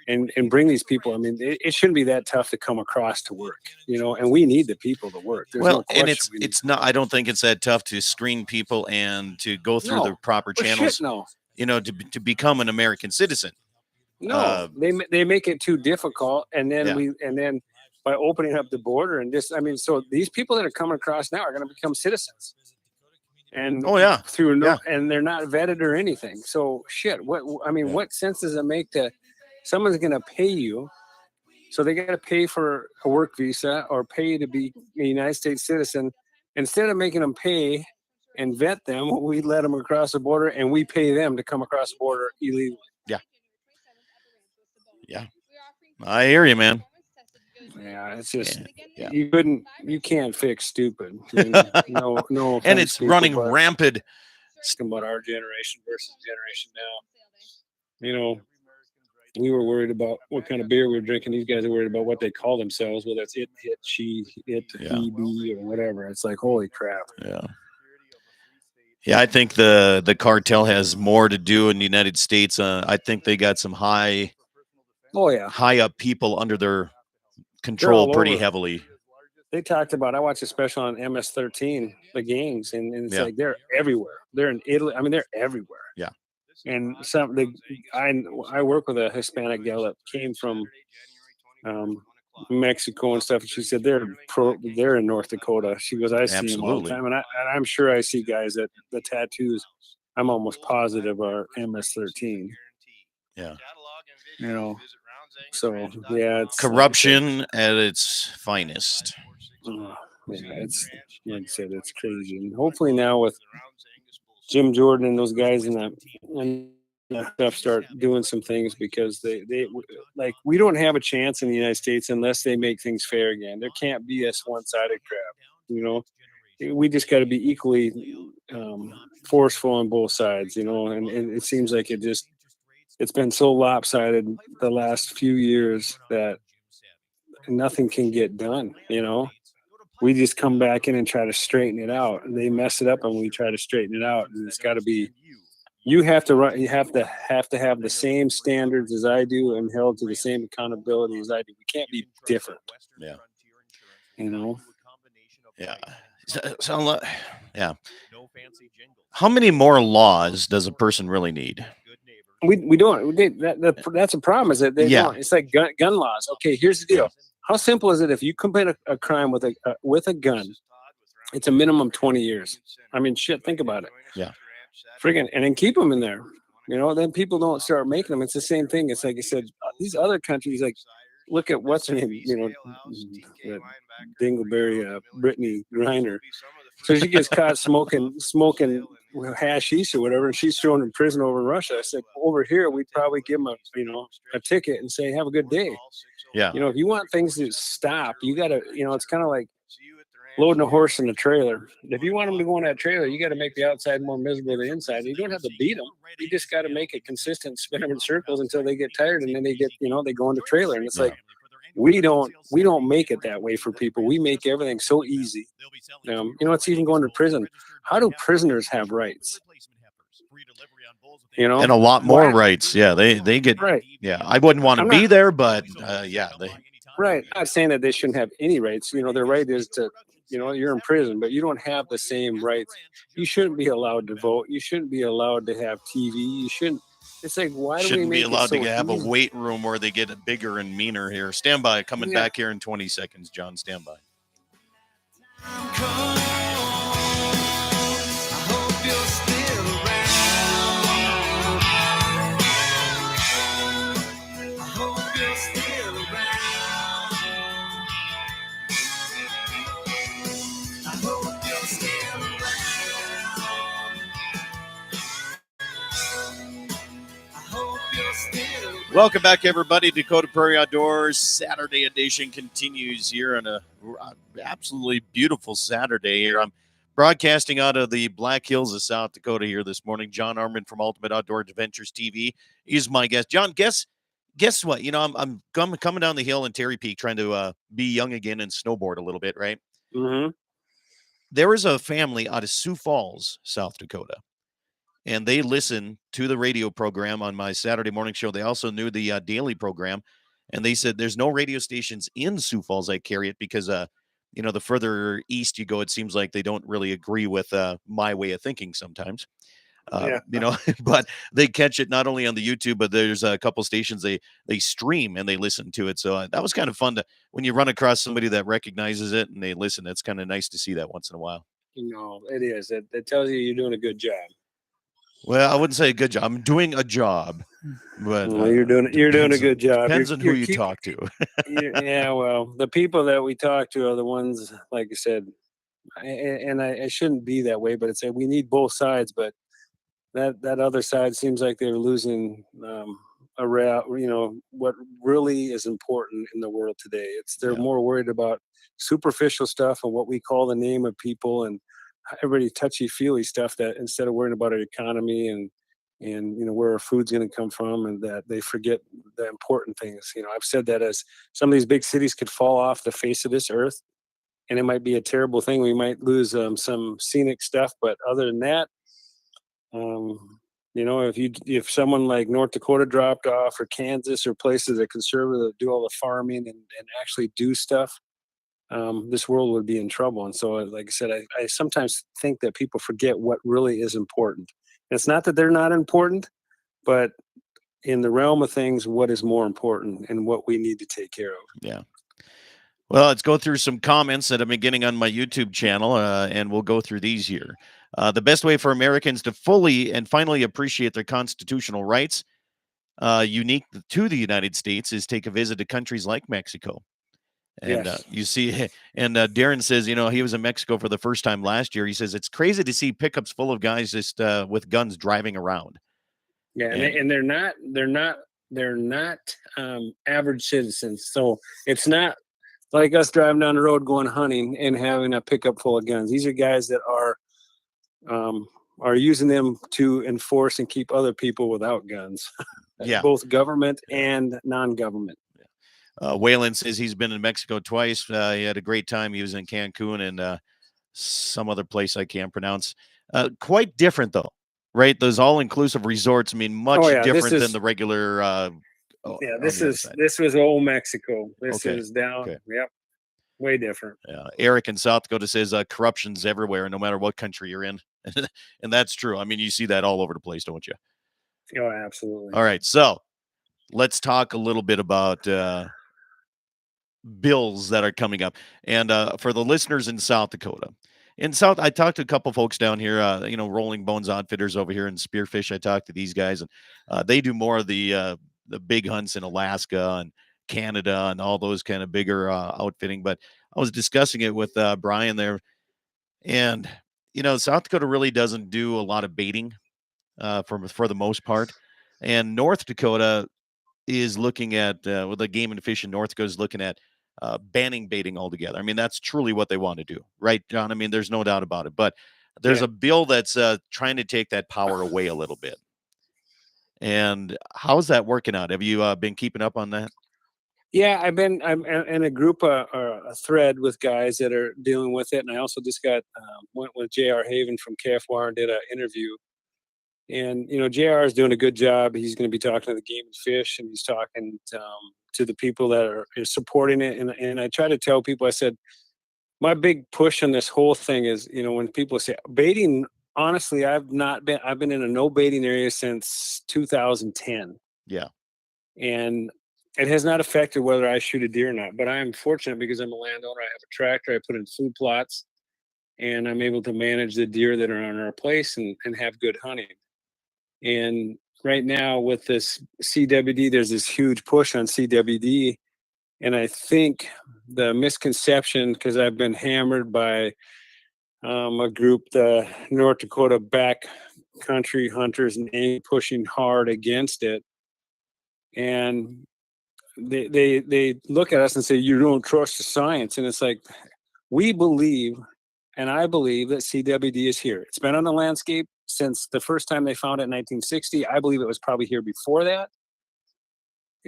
And bring these people. I mean, it shouldn't be that tough to come across to work, and we need the people to work. There's no and question it's not. I don't think it's that tough to screen people and to go through the proper channels. To become an American citizen. No, they make it too difficult, and then by opening up the border and so these people that are coming across now are going to become citizens. And and they're not vetted or anything. So what sense does it make to? Someone's going to pay you, so they got to pay for a work visa or pay to be a United States citizen. Instead of making them pay and vet them, we let them across the border and we pay them to come across the border illegally. Yeah, I hear you, man. Yeah, it's just you can't fix stupid. No, offense, and it's running rampant. About our generation versus generation now. We were worried about what kind of beer we were drinking. These guys are worried about what they call themselves, whether it's it, she, it, he, be, or whatever. It's like, holy crap. Yeah, I think the cartel has more to do in the United States. I think they got some high up people under their control pretty heavily. They talked about, I watched a special on MS-13, the gangs, and it's like they're everywhere. They're in Italy. I mean, they're everywhere. Yeah. And I work with a Hispanic gal that came from um, Mexico and stuff. And she said they're in North Dakota. She goes, I see them all the Absolutely. time, and I'm sure I see guys that the tattoos. I'm almost positive are MS-13. Yeah. You know, so yeah, it's like I said, Corruption at its finest. yeah, it's like I said, it's crazy. And hopefully now with Jim Jordan and those guys and that stuff start doing some things because like we don't have a chance in the United States unless they make things fair again. There can't be this one-sided crap. You know, we just got to be equally forceful on both sides. You know, and it seems like it's been so lopsided the last few years that nothing can get done. You know, we just come back in and try to straighten it out, and they mess it up, and we try to straighten it out. And it's got to be you have to run. You have to have the same standards as I do and held to the same accountability as I do. We can't be different. Yeah. You know. Yeah. Yeah. How many more laws does a person really need? We don't. That's a problem. Is that they Yeah. don't. It's like gun laws. Okay, here's the deal. Yeah. How simple is it if you commit a crime with a gun? It's a minimum 20 years. I mean, shit. Think about it. Yeah. Friggin' and then keep them in there. You know, then people don't start making them. It's the same thing. It's like I said, these other countries, like look at what's her name. You know, that Dingleberry, Brittany Griner. So she gets caught smoking hashish or whatever, and she's thrown in prison over in Russia. I said, over here, we'd probably give them a ticket and say, have a good day. Yeah. You know, if you want things to stop, you got to, it's kind of like loading a horse in a trailer. If you want them to go in that trailer, you got to make the outside more miserable than the inside. You don't have to beat them. You just got to make it consistent, spin them in circles until they get tired, and then they get, they go in the trailer. And it's like, we don't make it that way for people. We make everything so easy. It's even going to prison. How do prisoners have rights? And a lot more rights. Yeah, they get right. Yeah, I wouldn't want to be there, but yeah, right. I'm not saying that they shouldn't have any rights. Their right is to, you're in prison, but you don't have the same rights. You shouldn't be allowed to vote. You shouldn't be allowed to have TV. You shouldn't. It's like, why do we shouldn't make be allowed it so to have easy? a weight room where they get bigger and meaner here. Stand by. Coming back here in 20 seconds, John. Stand by. Welcome back, everybody. Dakota Prairie Outdoors Saturday edition continues here on a absolutely beautiful Saturday here. I'm broadcasting out of the Black Hills of South Dakota here this morning. John Arman from Ultimate Outdoor Adventures TV is my guest. John, guess what? I'm coming down the hill in Terry Peak trying to be young again and snowboard a little bit, right? Mm-hmm. There is a family out of Sioux Falls, South Dakota, and they listen to the radio program on my Saturday morning show. They also knew the daily program, and they said there's no radio stations in Sioux Falls that carry it because, the further east you go, it seems like they don't really agree with my way of thinking sometimes. But they catch it not only on the YouTube, but there's a couple stations they stream and they listen to it. So that was kind of fun when you run across somebody that recognizes it and they listen. It's kind of nice to see that once in a while. It is. It tells you you're doing a good job. Well, I wouldn't say a good job. I'm doing a job, but you're doing a good job. Depends on who you talk to. Yeah, well, the people that we talk to are the ones, like I said, and I shouldn't be that way, but it's like we need both sides. But that other side seems like they're losing what really is important in the world today. They're more worried about superficial stuff and what we call the name of people and everybody touchy-feely stuff, that instead of worrying about our economy and where our food's going to come from, and that they forget the important things. I've said that as some of these big cities could fall off the face of this earth, and it might be a terrible thing. We might lose some scenic stuff, but other than that, if someone like North Dakota dropped off, or Kansas, or places that conservative do all the farming and actually do stuff, this world would be in trouble. And so, like I said, I sometimes think that people forget what really is important. And it's not that they're not important, but in the realm of things, what is more important and what we need to take care of. Yeah. Well, let's go through some comments that have been getting on my YouTube channel, and we'll go through these here. The best way for Americans to fully and finally appreciate their constitutional rights, unique to the United States, is take a visit to countries like Mexico. And Yes. you see, and Darren says, he was in Mexico for the first time last year. He says it's crazy to see pickups full of guys just with guns driving around. Yeah, and, And- they're not average citizens. So it's not like us driving down the road going hunting and having a pickup full of guns. These are guys that are using them to enforce and keep other people without guns. Yeah. Both government and non-government. Waylon says he's been in Mexico twice. He had a great time. He was in Cancun and some other place I can't pronounce. Quite different though, right? Those all-inclusive resorts. I mean, much Oh, yeah, this different than is- the regular. Yeah, on this the other is side. this was old Mexico. This Okay, is down. okay. Yep, way different. Eric in South Dakota says corruption's everywhere, no matter what country you're in, and that's true. I mean, you see that all over the place, don't you? Oh, absolutely. All right, so let's talk a little bit about bills that are coming up. And for the listeners in South Dakota, I talked to a couple folks down here, Rolling Bones Outfitters over here in Spearfish. I talked to these guys, and they do more of the big hunts in Alaska and Canada and all those kind of bigger outfitting. But I was discussing it with Brian there, and South Dakota really doesn't do a lot of baiting for the most part, and North Dakota is looking at with the Game and Fish in North Dakota is looking at banning baiting altogether. I mean, that's truly what they want to do, right, John? I mean, there's no doubt about it. But there's a bill that's trying to take that power away a little bit. And how's that working out? Have you been keeping up on that? Yeah, I'm in a group, or a thread with guys that are dealing with it, and I also just went with J.R. Haven from KFWR and did an interview. And J.R. is doing a good job. He's going to be talking to the Game and Fish, and he's talking to the people that are supporting it. And I try to tell people, I said, my big push on this whole thing is, when people say baiting, honestly, I've been in a no baiting area since 2010. Yeah. And it has not affected whether I shoot a deer or not, but I am fortunate because I'm a landowner. I have a tractor, I put in food plots, and I'm able to manage the deer that are on our place and have good hunting. And right now with this CWD, there's this huge push on CWD. And I think the misconception, because I've been hammered by a group, the North Dakota backcountry hunters, and they pushing hard against it. And they look at us and say, you don't trust the science. And it's like, we believe, and I believe, that CWD is here. It's been on the landscape since the first time they found it in 1960. I believe it was probably here before that.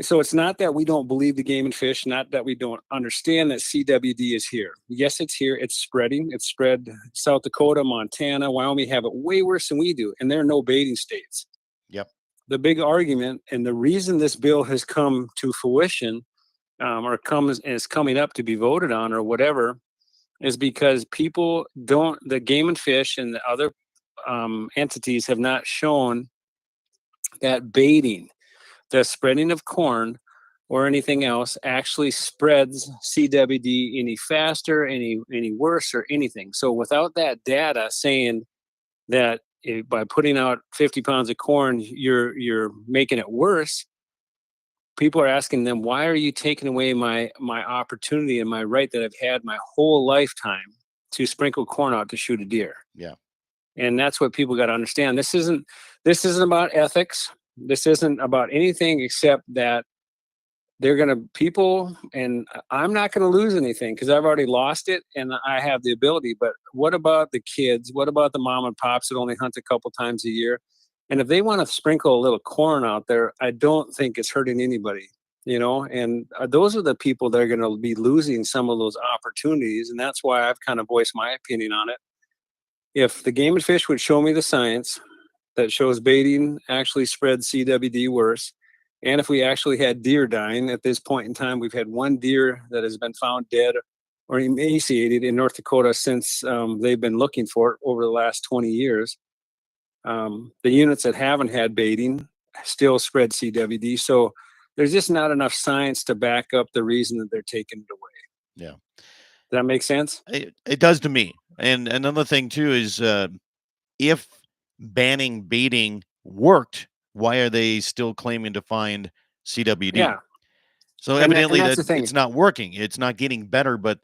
So it's not that we don't believe the Game and Fish, not that we don't understand that CWD is here. Yes, it's here. It's spreading. It's spread. South Dakota, Montana, Wyoming have it way worse than we do, and they're no baiting states. Yep. The big argument and the reason this bill has come to fruition, or is coming up to be voted on or whatever, is because the Game and Fish and the other entities have not shown that baiting, the spreading of corn or anything else, actually spreads CWD any faster, any worse, or anything. So without that data saying that by putting out 50 pounds of corn, you're making it worse, people are asking them, why are you taking away my opportunity and my right that I've had my whole lifetime to sprinkle corn out to shoot a deer? Yeah. And that's what people got to understand. This isn't about ethics. This isn't about anything except that and I'm not going to lose anything because I've already lost it and I have the ability. But what about the kids? What about the mom and pops that only hunt a couple times a year? And if they want to sprinkle a little corn out there, I don't think it's hurting anybody, and those are the people that are going to be losing some of those opportunities. And that's why I've kind of voiced my opinion on it. If the Game and Fish would show me the science that shows baiting actually spreads CWD worse, and if we actually had deer dying at this point in time, we've had one deer that has been found dead or emaciated in North Dakota since they've been looking for it over the last 20 years. The units that haven't had baiting still spread CWD. So there's just not enough science to back up the reason that they're taking it away. Yeah. Does that make sense? It does to me. And another thing too is if banning baiting worked, why are they still claiming to find CWD? Yeah. So And evidently that's that the thing. it's not working. It's not getting better, but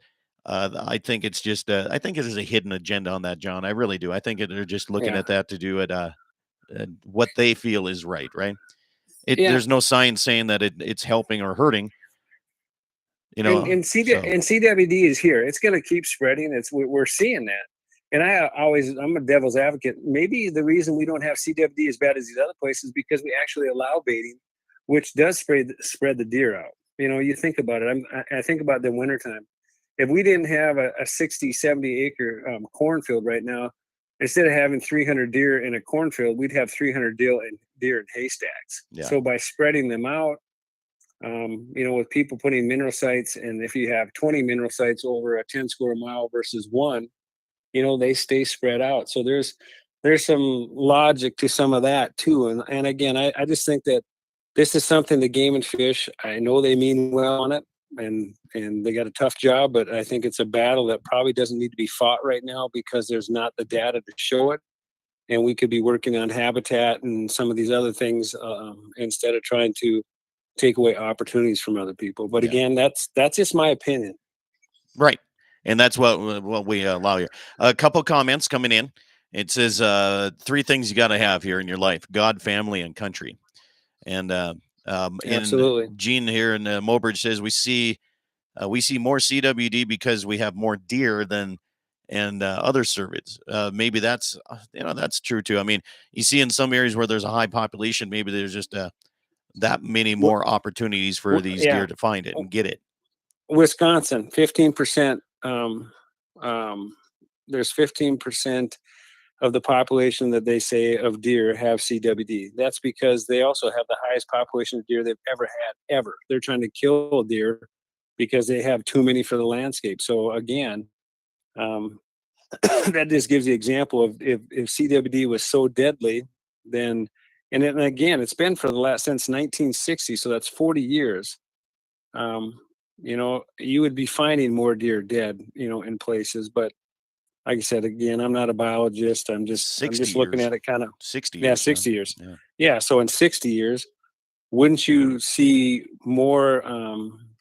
I think it's just I think it is a hidden agenda on that, John. I really do. I think they're just looking Yeah. at that to do it what they feel is right, right? Yeah. There's no science saying that it's helping or hurting, you know. And CWD is here. It's going to keep spreading. We're seeing that. And I'm a devil's advocate. Maybe the reason we don't have CWD as bad as these other places is because we actually allow baiting, which does spread the deer out. You think about it. I think about the wintertime. If we didn't have a 60, 70 acre cornfield right now, instead of having 300 deer in a cornfield, we'd have 300 deer in haystacks. Yeah. So by spreading them out, with people putting mineral sites, and if you have 20 mineral sites over a 10 square mile versus one, they stay spread out. So there's some logic to some of that too. And again, I just think that this is something the Game and Fish, I know they mean well on it, and they got a tough job, but I think it's a battle that probably doesn't need to be fought right now because there's not the data to show it. And we could be working on habitat and some of these other things instead of trying to take away opportunities from other people. But Yeah. again, that's just my opinion. Right. And that's what we allow here. A couple comments coming in. It says 3 things you got to have here in your life: God, family, and country. And Absolutely. Gene here in Mobridge says we see more CWD because we have more deer than other cervids. Maybe that's that's true too. I mean, you see in some areas where there's a high population, maybe there's just that many more opportunities for these deer to find it and get it. Wisconsin, 15%. There's 15% of the population that they say of deer have CWD. That's because they also have the highest population of deer they've ever had, ever. They're trying to kill deer because they have too many for the landscape. So again, that just gives the example of if CWD was so deadly, then, and then again, it's been for the last since 1960, so that's 40 years. You would be finding more deer dead, in places. But like I said, again, I'm not a biologist. I'm just looking years. at it kind of 60 yeah, years. 60 years. Yeah. Yeah. So in 60 years, wouldn't you see more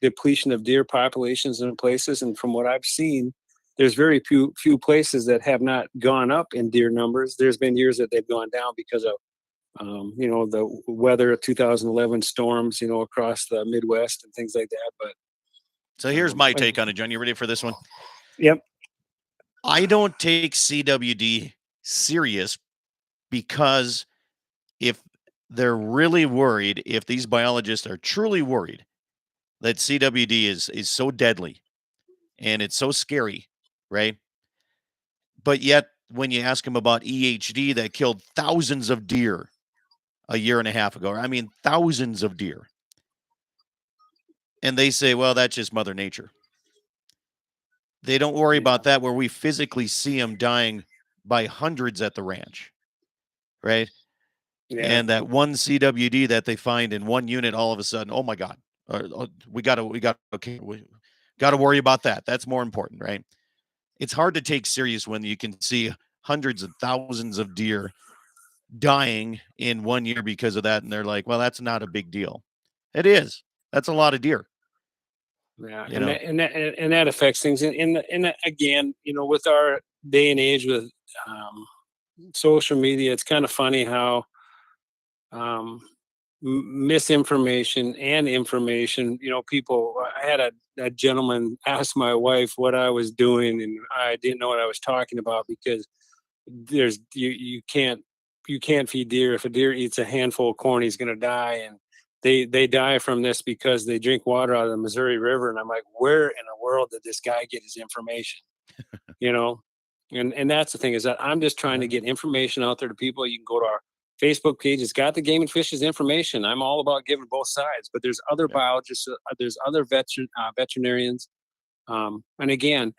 depletion of deer populations in places? And from what I've seen, there's very few places that have not gone up in deer numbers. There's been years that they've gone down because of the weather, 2011 storms, across the Midwest and things like that. But So here's my take on it, John. You ready for this one? Yep. I don't take CWD serious because if they're really worried, if these biologists are truly worried that CWD is so deadly and it's so scary, right? But yet when you ask them about EHD that killed thousands of deer a year and a half ago, I mean thousands of deer, and they say, well, that's just Mother Nature. They don't worry about that where we physically see them dying by hundreds at the ranch, right? Yeah. And that one CWD that they find in one unit, all of a sudden, oh my God, we got to worry about that. That's more important, right? It's hard to take serious when you can see hundreds of thousands of deer dying in 1 year because of that, and they're like, well, that's not a big deal. It is. That's a lot of deer. Yeah, You know? and that affects things. And again, with our day and age with social media, it's kind of funny how misinformation and information. People. I had a gentleman ask my wife what I was doing, and I didn't know what I was talking about because there's you can't feed deer. If a deer eats a handful of corn, he's going to die, and they die from this because they drink water out of the Missouri River. And I'm like, where in the world did this guy get his information? And that's the thing, is that I'm just trying to get information out there to people. You can go to our Facebook page. It's got the Game and Fish's information. I'm all about giving both sides, but there's other biologists, there's other veterinarians. And again,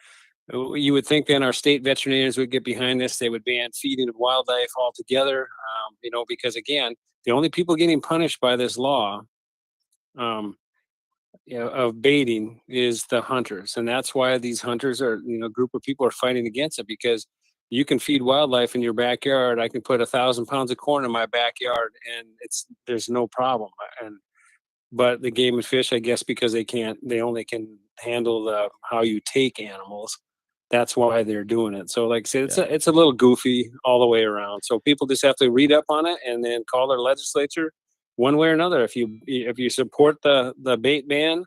you would think then our state veterinarians would get behind this. They would ban feeding of wildlife altogether, because again, The only people getting punished by this law, of baiting is the hunters, and that's why these hunters are, group of people are fighting against it, because you can feed wildlife in your backyard. I can put 1,000 pounds of corn in my backyard, and there's no problem. But the game and fish, I guess, because they only can handle how you take animals. That's why they're doing it. So, like I said, it's a little goofy all the way around. So people just have to read up on it and then call their legislature one way or another. If you support the bait ban,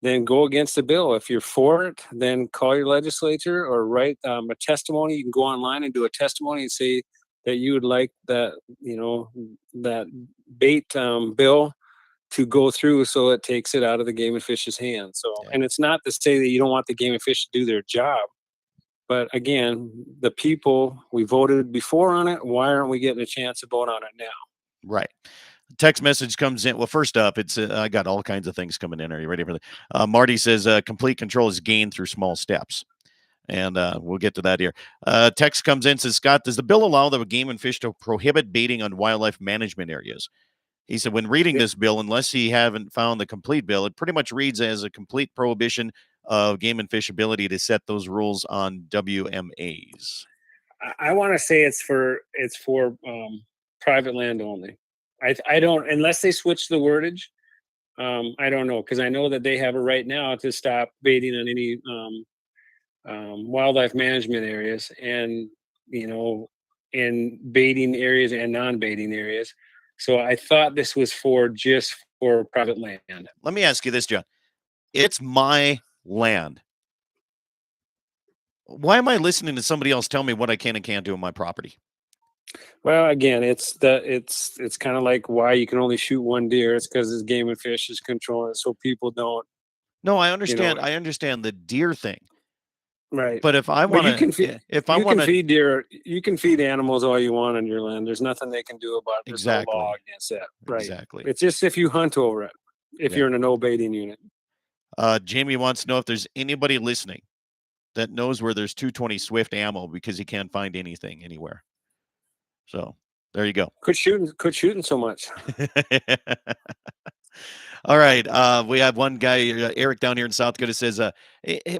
then go against the bill. If you're for it, then call your legislature or write a testimony. You can go online and do a testimony and say that you would like that bait bill to go through, so it takes it out of the game and fish's hands. So, and it's not to say that you don't want the game and fish to do their job, but again, the people, we voted before on it. Why aren't we getting a chance to vote on it now? Right. Text message comes in. Well, first up, it's I got all kinds of things coming in. Are you ready for that? Marty says complete control is gained through small steps. And we'll get to that here. Text comes in, says, Scott, does the bill allow the game and fish to prohibit baiting on wildlife management areas? He said, when reading this bill, unless he haven't found the complete bill, it pretty much reads as a complete prohibition of game and fish ability to set those rules on WMAs. I want to say it's for private land only. I don't, unless they switch the wordage. I don't know, because I know that they have a right now to stop baiting on any wildlife management areas, and in baiting areas and non-baiting areas. So I thought this was just for private land. Let me ask you this, John. It's my land. Why am I listening to somebody else tell me what I can and can't do on my property? Well, again, it's kind of like why you can only shoot one deer. It's because this game and fish is controlling it, so people don't. No, I understand. I understand the deer thing. Right. But if I want to, if I want to feed deer, you can feed animals all you want on your land. There's nothing they can do about it. There's no law against that. Right. Exactly. It's just if you hunt over it, if you're in a no baiting unit. Jamie wants to know if there's anybody listening that knows where there's 220 Swift ammo, because he can't find anything anywhere. So there you go. Quit shooting so much. All right. We have one guy, Eric, down here in South Dakota, says,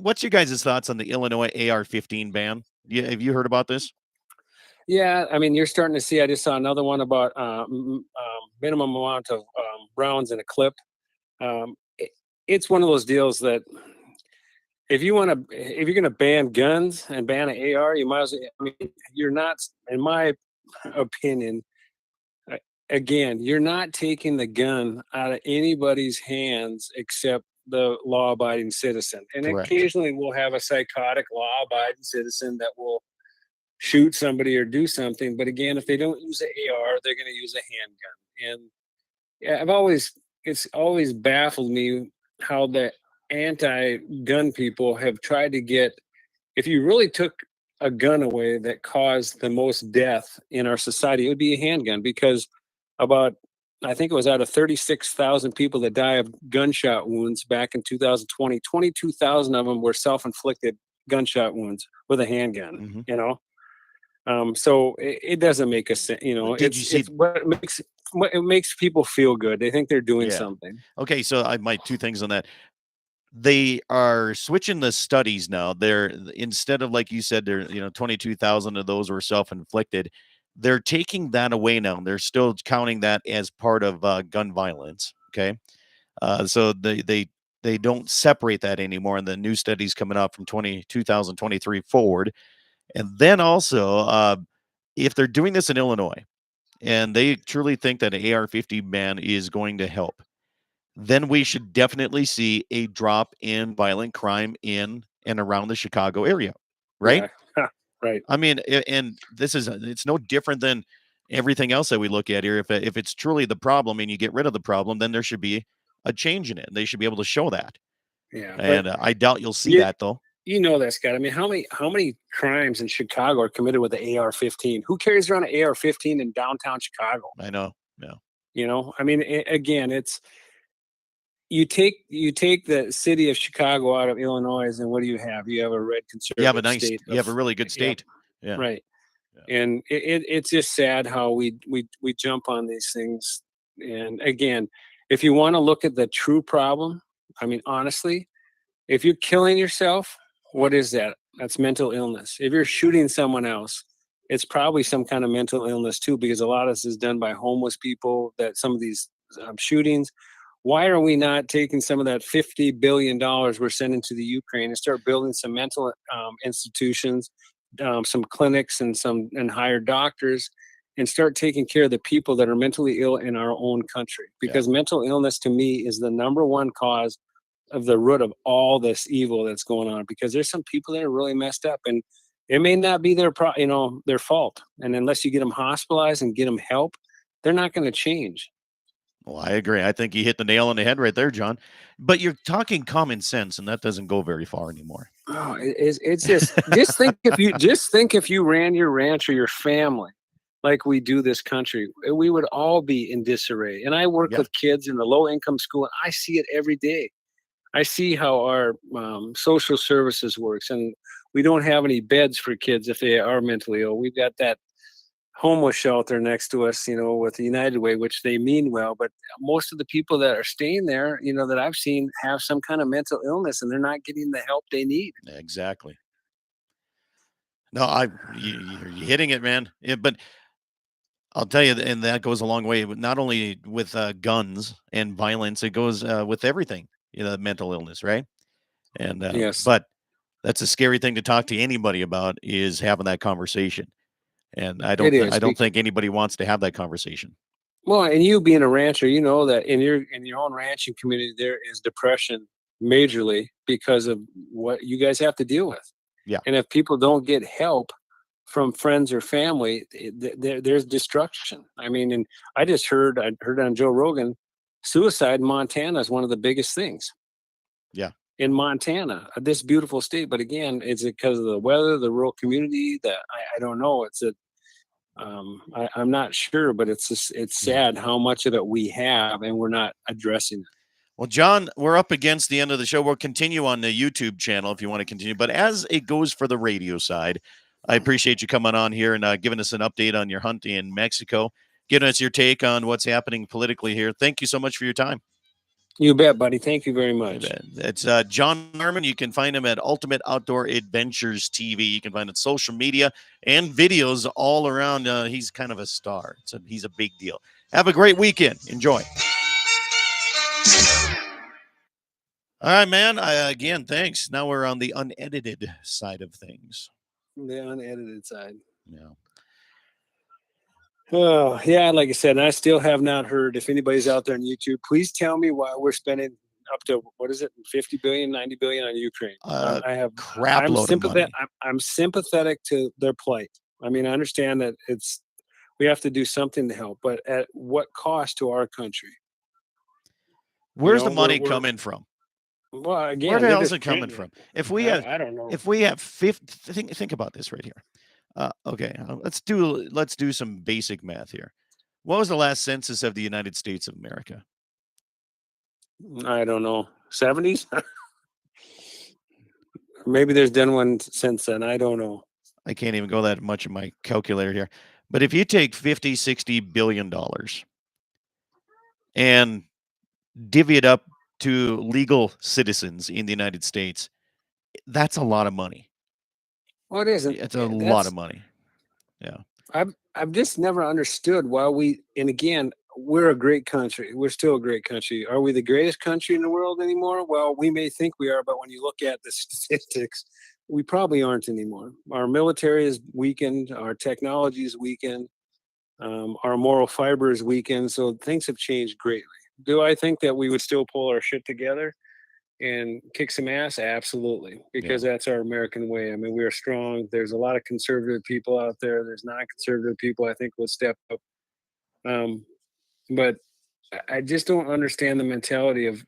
what's your guys' thoughts on the Illinois AR-15 ban? Have you heard about this? Yeah, I mean, you're starting to see. I just saw another one about minimum amount of rounds in a clip. It's one of those deals that if you're going to ban guns and ban an AR, you might as well. I mean, you're not, in my opinion. Again, you're not taking the gun out of anybody's hands except the law-abiding citizen. And Correct. Occasionally we'll have a psychotic law-abiding citizen that will shoot somebody or do something. But again, if they don't use an AR, they're going to use a handgun. And it's always baffled me how the anti-gun people have tried to get, if you really took a gun away that caused the most death in our society, it would be a handgun, because I think it was out of 36,000 people that die of gunshot wounds back in 2020, 22,000 of them were self-inflicted gunshot wounds with a handgun. Mm-hmm. So it doesn't make a sense. It makes people feel good. They think they're doing something. Okay, so I might two things on that. They are switching the studies now. They're, instead of, like you said, 22,000 of those were self-inflicted. They're taking that away now. They're still counting that as part of gun violence. Okay. So they don't separate that anymore. And the new studies coming out from 2023 forward. And then also, if they're doing this in Illinois and they truly think that an AR-15 ban is going to help, then we should definitely see a drop in violent crime in and around the Chicago area. Right. Yeah. Right. I mean, and it's no different than everything else that we look at here. If it's truly the problem and you get rid of the problem, then there should be a change in it. They should be able to show that. Yeah. And I doubt you'll see that, though. You know that, Scott. I mean, how many crimes in Chicago are committed with the AR-15? Who carries around an AR-15 in downtown Chicago? I know. Yeah. I mean, again, it's, you take the city of Chicago out of Illinois, and what do you have? You have a red conservative state. You have a really good state. Yeah. Right. And it's just sad how we jump on these things. And again, if you want to look at the true problem, I mean, honestly, if you're killing yourself, what is that? That's mental illness. If you're shooting someone else, it's probably some kind of mental illness too, because a lot of this is done by homeless people. That some of these shootings. Why are we not taking some of that $50 billion we're sending to the Ukraine and start building some mental institutions, some clinics, and hire doctors, and start taking care of the people that are mentally ill in our own country? Because mental illness, to me, is the number one cause of the root of all this evil that's going on. Because there's some people that are really messed up, and it may not be their their fault. And unless you get them hospitalized and get them help, they're not going to change. Well, I agree. I think you hit the nail on the head right there, John. But you're talking common sense, and that doesn't go very far anymore. Oh, it's just think if you ran your ranch or your family like we do this country, we would all be in disarray. And I work with kids in the low income school, and I see it every day. I see how our social services works, and we don't have any beds for kids if they are mentally ill. We've got that homeless shelter next to us, with the United Way, which they mean well, but most of the people that are staying there, that I've seen, have some kind of mental illness, and they're not getting the help they need. Exactly. No, you're hitting it, man. Yeah, but I'll tell you, and that goes a long way. Not only with guns and violence, it goes with everything. Mental illness, right? And Yes. but that's a scary thing to talk to anybody about, is having that conversation. And I don't think anybody wants to have that conversation. Well, and you being a rancher, you know that in your own ranching community, there is depression majorly because of what you guys have to deal with. Yeah. And if people don't get help from friends or family, there's destruction. I mean, and I heard on Joe Rogan, suicide in Montana is one of the biggest things. Yeah. In Montana, this beautiful state. But again, is it because of the weather, the rural community? That I don't know. I'm not sure, but it's sad how much of it we have, and we're not addressing it. Well, John, we're up against the end of the show. We'll continue on the YouTube channel if you want to continue. But as it goes for the radio side, I appreciate you coming on here and giving us an update on your hunt in Mexico, giving us your take on what's happening politically here. Thank you so much for your time. You bet, buddy. Thank you very much. It's John Arman. You can find him at Ultimate Outdoor Adventures TV. You can find it on social media and videos all around. He's kind of a star. He's a big deal. Have a great weekend. Enjoy. All right, man. Again, thanks. Now we're on the unedited side of things. The unedited side. Yeah. Oh, yeah, like I said, and I still have not heard. If anybody's out there on YouTube, please tell me why we're spending up to, what is it, 50 billion, 90 billion on Ukraine. I have crap load of money. I'm sympathetic to their plight. I mean, I understand that we have to do something to help, but at what cost to our country? Where's the money coming from? Well, again, where the hell is it coming from? If we have, I don't know. If we have 50, think about this right here. Okay, let's do some basic math here. What was the last census of the United States of America? I don't know. 70s? Maybe there's done one since then. I don't know. I can't even go that much in my calculator here. But if you take $50-60 billion and divvy it up to legal citizens in the United States, that's a lot of money. Well, it isn't. It's a lot of money. Yeah. I've just never understood why and again, we're a great country. We're still a great country. Are we the greatest country in the world anymore? Well, we may think we are, but when you look at the statistics, we probably aren't anymore. Our military is weakened. Our technology is weakened. Our moral fiber is weakened. So things have changed greatly. Do I think that we would still pull our shit together and kick some ass? Absolutely, because that's our American way. I mean, we are strong. There's a lot of conservative people out there. There's non-conservative people I think will step up. But I just don't understand the mentality of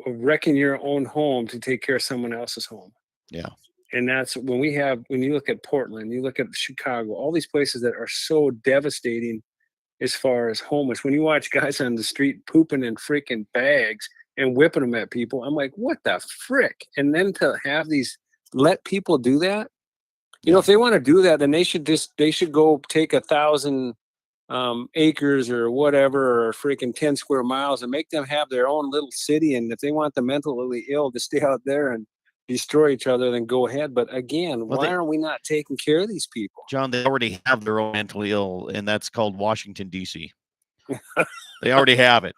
wrecking your own home to take care of someone else's home. Yeah. And that's when you look at Portland, you look at Chicago, all these places that are so devastating as far as homeless. When you watch guys on the street pooping in freaking bags and whipping them at people, I'm like, what the frick? And then to have let people do that, You know, if they want to do that, then they should go take 1,000 acres or whatever, or freaking 10 square miles, and make them have their own little city. And if they want the mentally ill to stay out there and destroy each other, then go ahead. But again, Well, why aren't we not taking care of these people? John, they already have their own mentally ill, and that's called Washington, D.C. They already have it.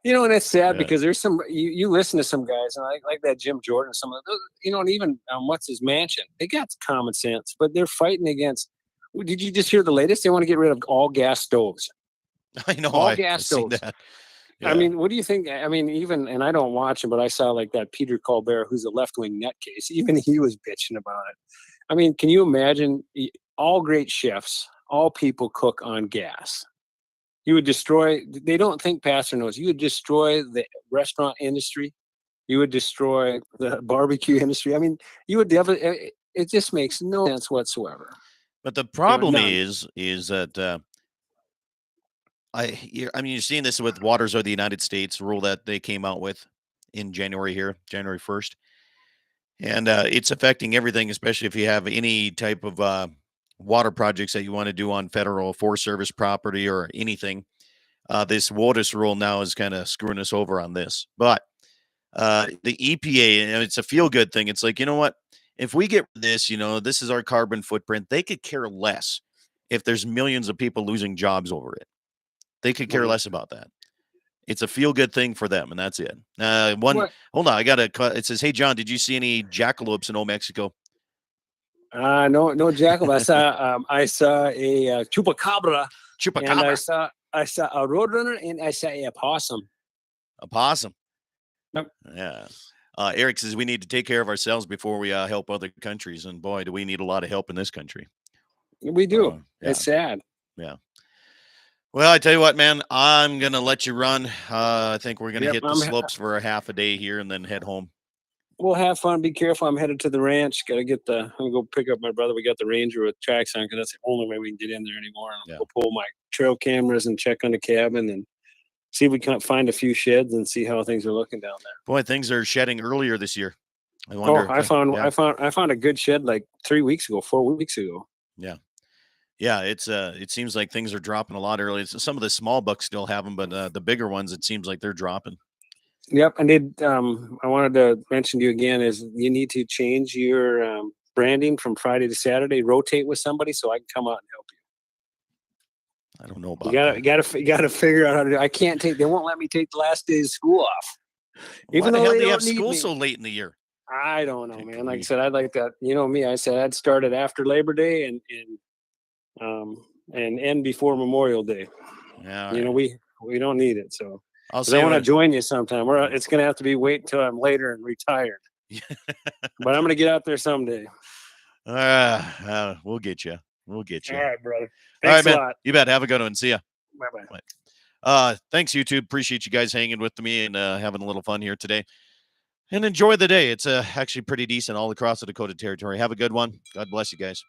You know, and it's sad Yeah. because there's some, you listen to some guys, and I like that Jim Jordan, some of those, you know, and even what's his mansion, they got common sense, but they're fighting against. Did you just hear the latest? They want to get rid of all gas stoves. I know. All I've gas seen stoves. that. I mean, what do you think? I mean, even, and I don't watch him, but I saw like that Peter Colbert, who's a left-wing nutcase. Even he was bitching about it. I mean, can you imagine? All great chefs, all people cook on gas. You would destroy. They don't think Pastor knows. You would destroy the restaurant industry. You would destroy the barbecue industry. I mean, you would definitely. It just makes no sense whatsoever. But the problem none. is that I mean, you're seeing this with Waters of the United States rule that they came out with in January here, January 1st. And it's affecting everything, especially if you have any type of water projects that you want to do on federal Forest Service property or anything. This WOTUS rule now is kind of screwing us over on this. But the EPA, and it's a feel good thing. It's like, you know what? If we get this, you know, this is our carbon footprint. They could care less if there's millions of people losing jobs over it. They could care Right. less about that. It's a feel good thing for them, and that's it. Hold on, I got to. It says, "Hey John, did you see any jackalopes in Old Mexico?" No jackal. I saw a chupacabra, and Chupacabra, I saw a roadrunner, and I saw a possum. a possum. Yep. Yeah. Eric says we need to take care of ourselves before we help other countries, and boy, do we need a lot of help in this country. We do. Yeah. It's sad. Yeah. Well, I tell you what, man, I'm gonna let you run. I think we're gonna Yep, hit the slopes for a half a day here and then head home. We'll have fun. Be careful. I'm headed to the ranch. Got to get I'm gonna go pick up my brother. We got the Ranger with tracks on because that's the only way we can get in there anymore. And Yeah. we'll pull my trail cameras and check on the cabin and see if we can't find a few sheds and see how things are looking down there. Boy, things are shedding earlier this year. I wonder. I found a good shed like 4 weeks ago. Yeah, it seems like things are dropping a lot early. Some of the small bucks still have them, but the bigger ones, it seems like they're dropping. Yep, and I wanted to mention to you again is you need to change your branding from Friday to Saturday. Rotate with somebody so I can come out and help you. I don't know about You gotta figure out how to do. I can't take. They won't let me take the last day of school off. Why the hell they do you don't have need school me. so late in the year? I don't know, Good man. Like I grief. said, I'd like that. You know me. I said I'd start it after Labor Day and end before Memorial Day. Yeah, You know, we don't need it. So I'll 'cause see. I want to join you sometime. It's gonna have to be wait until I'm later and retired. But I'm gonna get out there someday. We'll get you. We'll get you. All right, brother. All right, Thanks a man. lot. You bet. Have a good one. See ya. Bye-bye. Thanks, YouTube. Appreciate you guys hanging with me and having a little fun here today. And enjoy the day. It's actually pretty decent all across the Dakota Territory. Have a good one. God bless you guys.